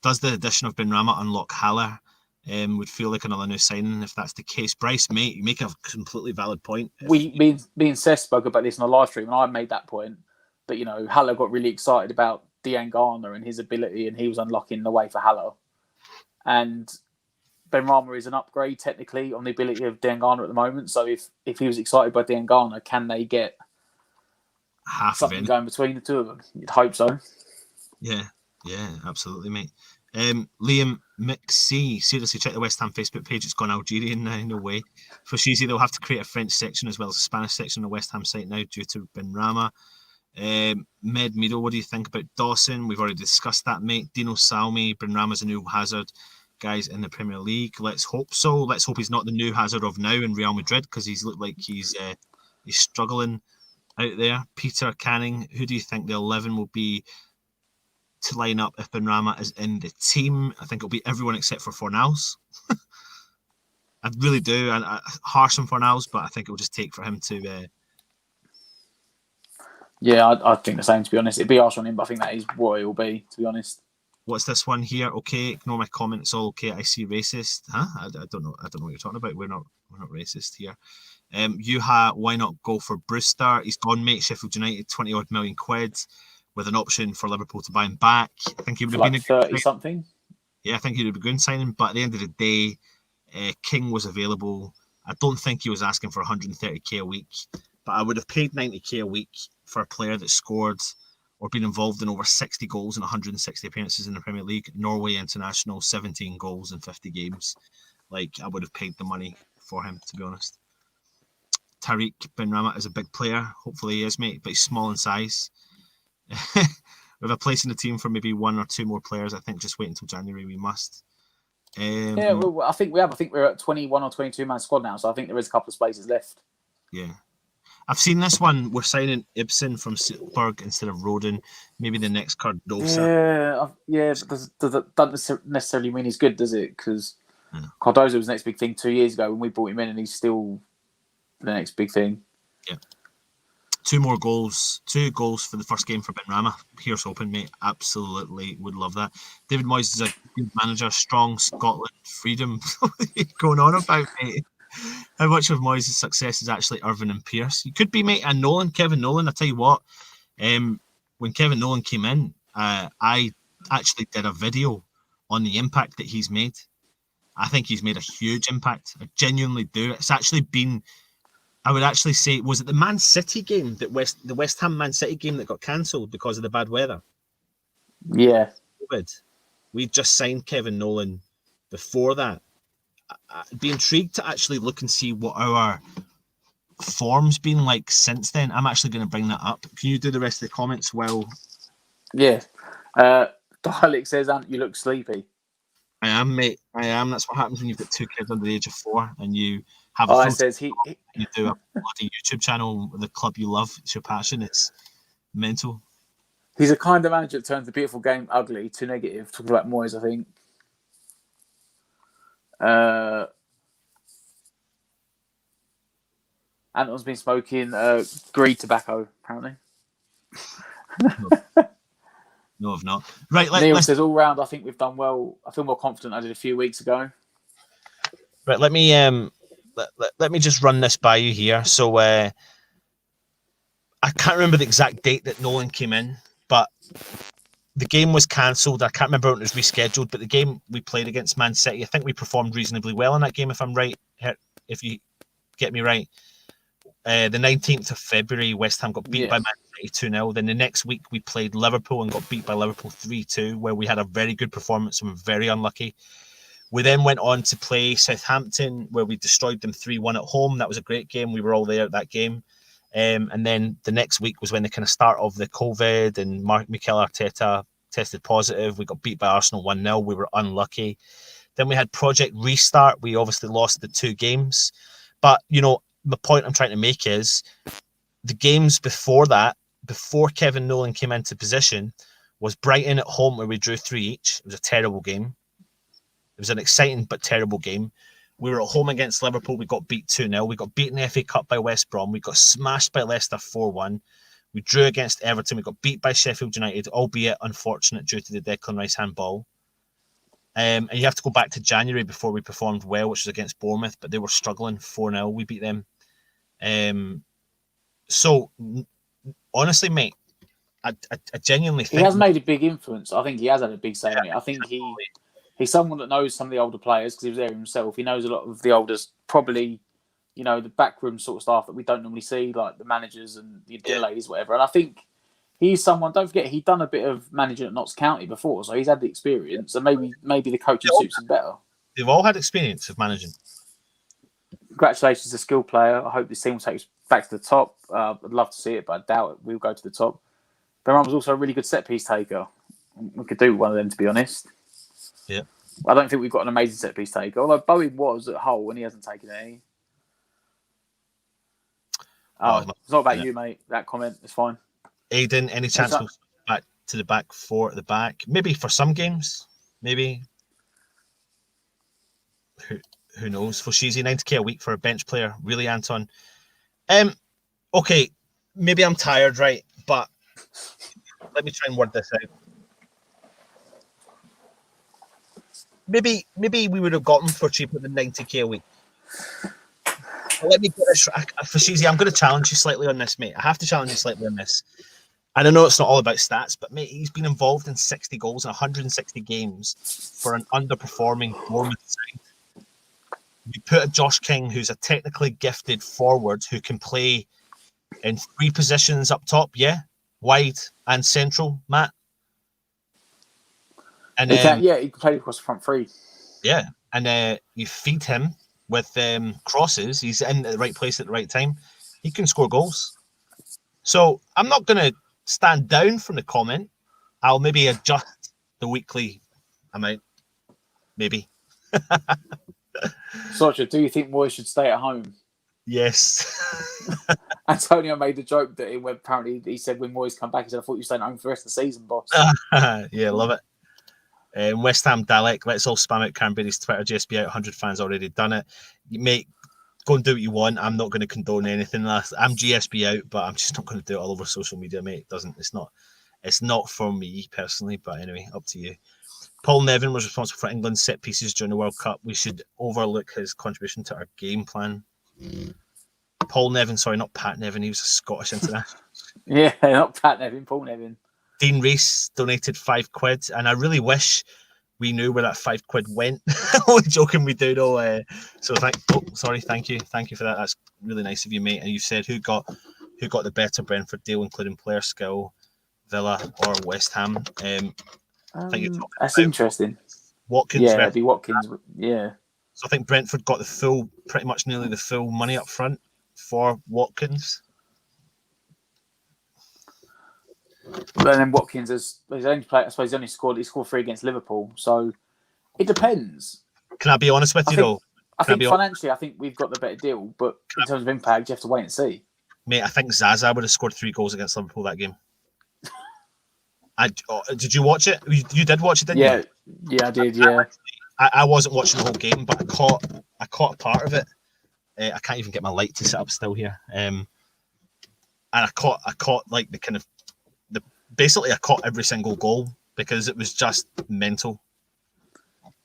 Does the addition of Benrahma unlock Haller? Would feel like another new signing if that's the case. Bryce, mate, you make a completely valid point. Me and Seth spoke about this in a live stream, and I made that point that Haller got really excited about Dean Garner and his ability, and he was unlocking the way for Haller. And Benrahma is an upgrade technically on the ability of Dean Garner at the moment. So if he was excited by Dean Garner, can they get half something of it going between the two of them? You'd hope so. Yeah, absolutely, mate. Liam McC, seriously, check the West Ham Facebook page. It's gone Algerian now, no way. For Sheezy, they'll have to create a French section as well as a Spanish section on the West Ham site now due to Benrahma. Med Meadow, what do you think about Dawson? We've already discussed that, mate. Dino Salmi, Benrahma's a new Hazard. Guys in the Premier League. Let's hope so. Let's hope he's not the new Hazard of now in Real Madrid because he's looked like he's struggling out there. Peter Canning, who do you think the 11 will be to line up if Benrahma is in the team? I think it'll be everyone except for Fornals. I really do. And harsh on Fornals, but I think it'll just take for him to. Yeah, I think the same, to be honest. It'd be harsh on him, but I think that is what it will be, to be honest. What's this one here? Okay, ignore my comment. It's all okay. I see racist. Huh? I don't know. I don't know what you're talking about. We're not racist here. Why not go for Brewster? He's gone, mate. Sheffield United, 20 odd million quid, with an option for Liverpool to buy him back. I think he would have been a 30 something. Yeah, I think he would be a good signing. But at the end of the day, King was available. I don't think he was asking for 130k a week, but I would have paid 90k a week for a player that scored or been involved in over 60 goals in 160 appearances in the Premier League. Norway International, 17 goals in 50 games. Like, I would have paid the money for him, to be honest. Tariq Benrahma is a big player. Hopefully he is, mate, but he's small in size. With a place in the team for maybe one or two more players, I think just wait until January, we must. Yeah, well, I think we have. I think we're at 21 or 22 man squad now, so I think there is a couple of spaces left. Yeah. I've seen this one. We're signing Ibsen from Silkeborg instead of Roden. Maybe the next Cardosa. Yeah, but that doesn't necessarily mean he's good, does it? Because Cardosa was the next big thing 2 years ago when we brought him in, and he's still the next big thing. Yeah. 2 goals for the first game for Benrahma. Here's hoping, mate. Absolutely would love that. David Moyes is a good manager, strong Scotland, freedom. What are you going on about, mate? How much of Moyes' success is actually Irvin and Pearce? You could be, mate, and Kevin Nolan. I tell you what, when Kevin Nolan came in, I actually did a video on the impact that he's made. I think he's made a huge impact. I genuinely do. It's actually been I would actually say, was it the Man City game the West Ham Man City game that got cancelled because of the bad weather? Yeah. COVID. We just signed Kevin Nolan before that. I'd be intrigued to actually look and see what our form's been like since then. I'm actually going to bring that up. Can you do the rest of the comments while... Yeah. Dialect says, Ant, you look sleepy. I am, mate. I am. That's what happens when you've got 2 kids under the age of 4 and you have Oh, it says you do a bloody YouTube channel with the club you love. It's your passion. It's mental. He's a kind of manager that turns the beautiful game ugly to negative. Talking about Moyes, I think. Anton's been smoking greed tobacco, apparently. No, I've not. Right, Neil says all round. I think we've done well. I feel more confident than I did a few weeks ago. Right, let me let me just run this by you here. So I can't remember the exact date that Nolan came in, but the game was cancelled. I can't remember when it was rescheduled, but the game we played against Man City, I think we performed reasonably well in that game, if I'm right. If you get me right. The 19th of February, West Ham got beat by Man City 2-0. Then the next week, we played Liverpool and got beat by Liverpool 3-2, where we had a very good performance and were very unlucky. We then went on to play Southampton, where we destroyed them 3-1 at home. That was a great game. We were all there at that game. And then the next week was when the kind of start of the COVID and Mikel Arteta tested positive. We got beat by Arsenal 1-0. We were unlucky. Then we had Project Restart. We obviously lost the 2 games. But, you know, the point I'm trying to make is the games before that, before Kevin Nolan came into position, was Brighton at home where we drew 3 each. It was a terrible game. It was an exciting but terrible game. We were at home against Liverpool. We got beat 2-0. We got beaten in the FA Cup by West Brom. We got smashed by Leicester 4-1. We drew against Everton. We got beat by Sheffield United, albeit unfortunate due to the Declan Rice handball. And you have to go back to January before we performed well, which was against Bournemouth, but they were struggling 4-0. We beat them. So, honestly, mate, I genuinely think... He has made a big influence. I think he has had a big say on it. I think he's someone that knows some of the older players because he was there himself. He knows a lot of the oldest, probably, you know, the backroom sort of staff that we don't normally see, like the managers and the delays, whatever. And I think he's someone, don't forget, he'd done a bit of managing at Notts County before, so he's had the experience, and maybe the coaching suits him better. They've all had experience of managing. Congratulations to Skill Player. I hope this team will take us back to the top. I'd love to see it, but I doubt it. We'll go to the top. Benrahma was also a really good set-piece taker. We could do one of them, to be honest. Yeah. I don't think we've got an amazing set-piece taker, although Bowie was at Hull and he hasn't taken any. It's not about you, mate. That comment is fine. Aiden, any chance we'll back to the back 4 at the back? Maybe for some games. Maybe. Who knows? Foshizi, 90k a week for a bench player. Really, Anton? Okay, maybe I'm tired, right? But let me try and word this out. Maybe we would have got him for cheaper than 90k a week. Well, let me get this. Foshizi, I'm going to challenge you slightly on this, mate. I have to challenge you slightly on this. And I know it's not all about stats, but mate, he's been involved in 60 goals in 160 games for an underperforming Bournemouth side. You put a Josh King, who's a technically gifted forward who can play in 3 positions up top, wide and central, Matt. And he can play across the front 3. Yeah, and you feed him with crosses. He's in the right place at the right time. He can score goals. So I'm not going to stand down from the comment. I'll maybe adjust the weekly amount. Maybe. Socha, do you think Moyes should stay at home? Yes. Antonio made the joke that apparently he said when Moyes come back, he said, I thought you were staying at home for the rest of the season, boss. Yeah, love it. West Ham Dalek, let's all spam out Canberra's Twitter. GSB out 100 fans already done it. You mate, go and do what you want. I'm not going to condone anything. I'm GSB out, but I'm just not going to do it all over social media, mate. It's not for me personally, but anyway, up to you. Paul Nevin was responsible for England's set pieces during the World Cup. We should overlook his contribution to our game plan. Paul Nevin, sorry, not Pat Nevin. He was a Scottish international. Yeah, not Pat Nevin, Paul Nevin. Dean Rees donated £5, and I really wish we knew where that £5 went. Only joking, we do know. So thank you for that. That's really nice of you, mate. And you said who got the better Brentford deal, including player skill, Villa or West Ham. I think that's interesting. Watkins. Yeah, it'd be Watkins. Yeah. So I think Brentford got pretty much nearly the full money up front for Watkins. But then Watkins he's only played. I suppose he scored 3 against Liverpool. So it depends. Can I be honest with you though? I think financially, I think we've got the better deal. But in terms of impact, you have to wait and see. Mate, I think Zaza would have scored 3 goals against Liverpool that game. Did you watch it? You did watch it, didn't you? Yeah, I did. Yeah. I wasn't watching the whole game, but I caught a part of it. I can't even get my light to set up still here. And I caught like the kind of basically I caught every single goal because it was just mental.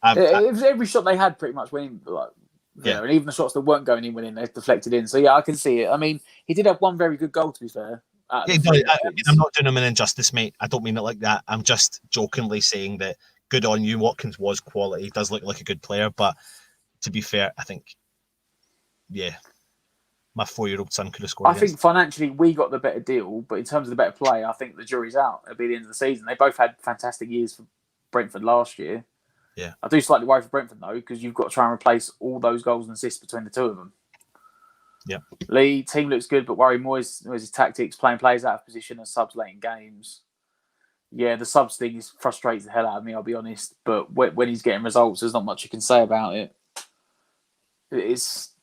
It was every shot they had pretty much winning. And even the shots that weren't going in winning, they deflected in. So yeah, I can see it. I mean, he did have one very good goal, to be fair. I'm not doing him an injustice, mate. I don't mean it like that. I'm just jokingly saying that good on you. Watkins was quality. He does look like a good player, but to be fair, I think, my 4-year-old son could have scored. I think financially we got the better deal, but in terms of the better play, I think the jury's out. It'll be the end of the season. They both had fantastic years for Brentford last year. Yeah, I do slightly worry for Brentford though, because you've got to try and replace all those goals and assists between the two of them. Yeah, Lee team looks good, but worry Moyes' tactics, playing players out of position and subs late in games. Yeah, the subs thing frustrates the hell out of me, I'll be honest. But when he's getting results, there's not much you can say about it. It's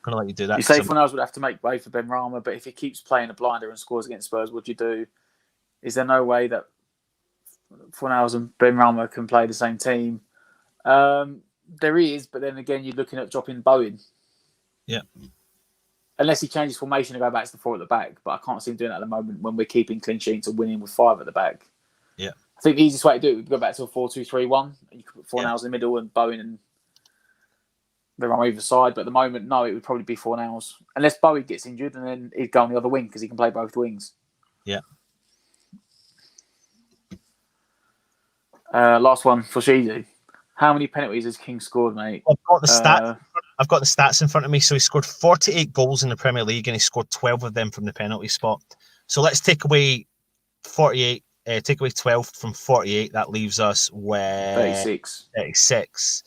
gonna let you do that. You say Fornals would have to make way for Benrahma, but if he keeps playing a blinder and scores against Spurs, what do you do? Is there no way that Fornals and Benrahma can play the same team? There is, but then again, you're looking at dropping Bowen. Yeah. Unless he changes formation and go back to the 4 at the back, but I can't see him doing that at the moment when we're keeping clean sheets and winning with 5 at the back. Yeah. I think the easiest way to do it would be go back to a 4-2-3-1. You could put Fornals in the middle and Bowen and Benrahma either side, but at the moment, no, it would probably be Fornals. Unless Bowen gets injured and then he'd go on the other wing because he can play both wings. Yeah. Last one for Sheezy. How many penalties has King scored, mate? I've got the stats in front of me. So he scored 48 goals in the Premier League and he scored 12 of them from the penalty spot. So let's take away 48, take away 12 from 48. That leaves us with 36.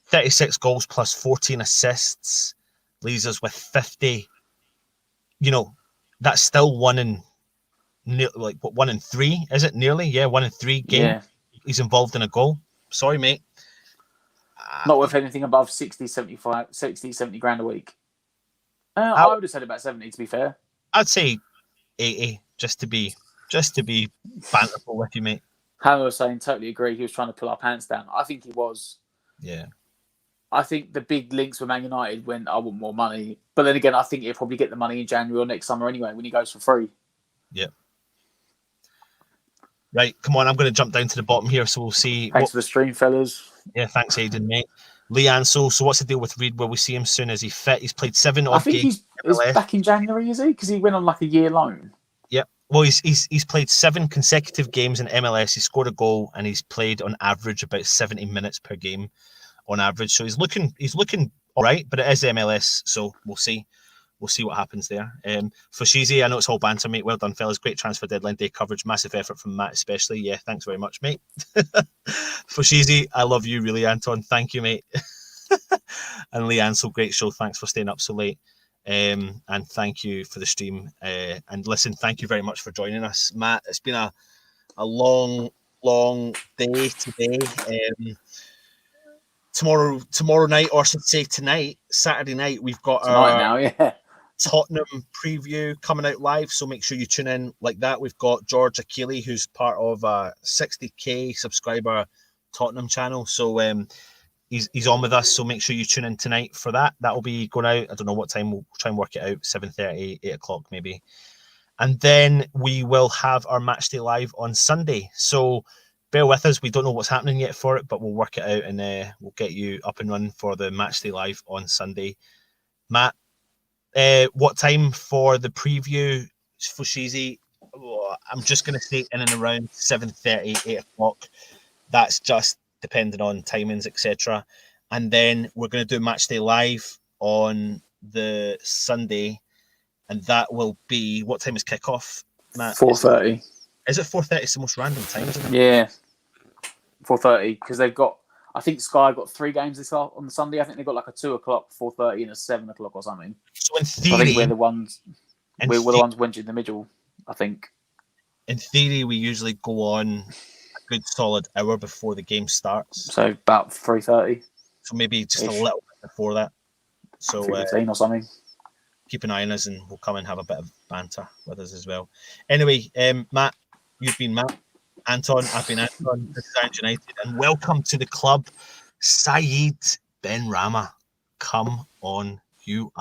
36 goals plus 14 assists leaves us with 50. You know, that's still 1 in 3, is it? Nearly, yeah, 1 in 3 games. Yeah. He's involved in a goal. Sorry, mate. Not worth anything above 60, 70 grand a week. I would have said about 70, to be fair. I'd say 80, just to be banterful with you, mate. Hannah was saying, totally agree. He was trying to pull our pants down. I think he was. Yeah. I think the big links with Man United when I want more money. But then again, I think he'll probably get the money in January or next summer anyway when he goes for free. Yeah. Right, come on, I'm going to jump down to the bottom here, so we'll see. Thanks for the stream, fellas. Yeah, thanks, Aidan, mate. Lee Ansell, so what's the deal with Reed? Will we see him soon? Is he fit? He's played 7 odd games. I think he's back in January, is he? Because he went on like a year loan. Yep. Well, he's played 7 consecutive games in MLS. He scored a goal, and he's played on average about 70 minutes per game on average. So he's looking all right, but it is MLS, so we'll see. We'll see what happens there. For Sheezy, I know it's all banter, mate. Well done, fellas. Great transfer deadline day coverage. Massive effort from Matt, especially. Yeah, thanks very much, mate. For Sheezy, I love you, really, Anton. Thank you, mate. And Lee Ansell, great show. Thanks for staying up so late. And thank you for the stream. And listen, thank you very much for joining us, Matt. It's been a long day today. Tomorrow night, or I should say tonight, Saturday night, we've got our Tottenham preview coming out live, so make sure you tune in like that. We've got George Akili, who's part of a 60k subscriber Tottenham channel, so he's on with us, so make sure you tune in tonight for that. That will be going out, I don't know what time, we'll try and work it out, 7:30, 8 o'clock maybe. And then we will have our match day live on Sunday, so bear with us. We don't know what's happening yet for it, but we'll work it out and we'll get you up and running for the match day live on Sunday. Matt, what time for the preview for Sheezy? I'm just going to say in and around 7:30, 8 o'clock. That's just depending on timings, etc. And then we're going to do Match Day Live on the Sunday, and that will be, what time is kickoff, Matt? 4:30. Is it 4:30? It's the most random time, isn't it? Yeah, 4:30 because they've got. I think Sky got 3 games on the Sunday. I think they've got like a 2 o'clock, 4:30, and a 7 o'clock or something. So in So I theory, think we're the ones wedged in the middle. I think. In theory, we usually go on a good solid hour before the game starts. So about 3:30. So maybe just a little bit before that. So 3:15 or something. Keep an eye on us, and we'll come and have a bit of banter with us as well. Anyway, Matt, you've been Matt. Anton, I've been Anton. This is Sound United, and welcome to the club, Saeed Benrahma. Come on, you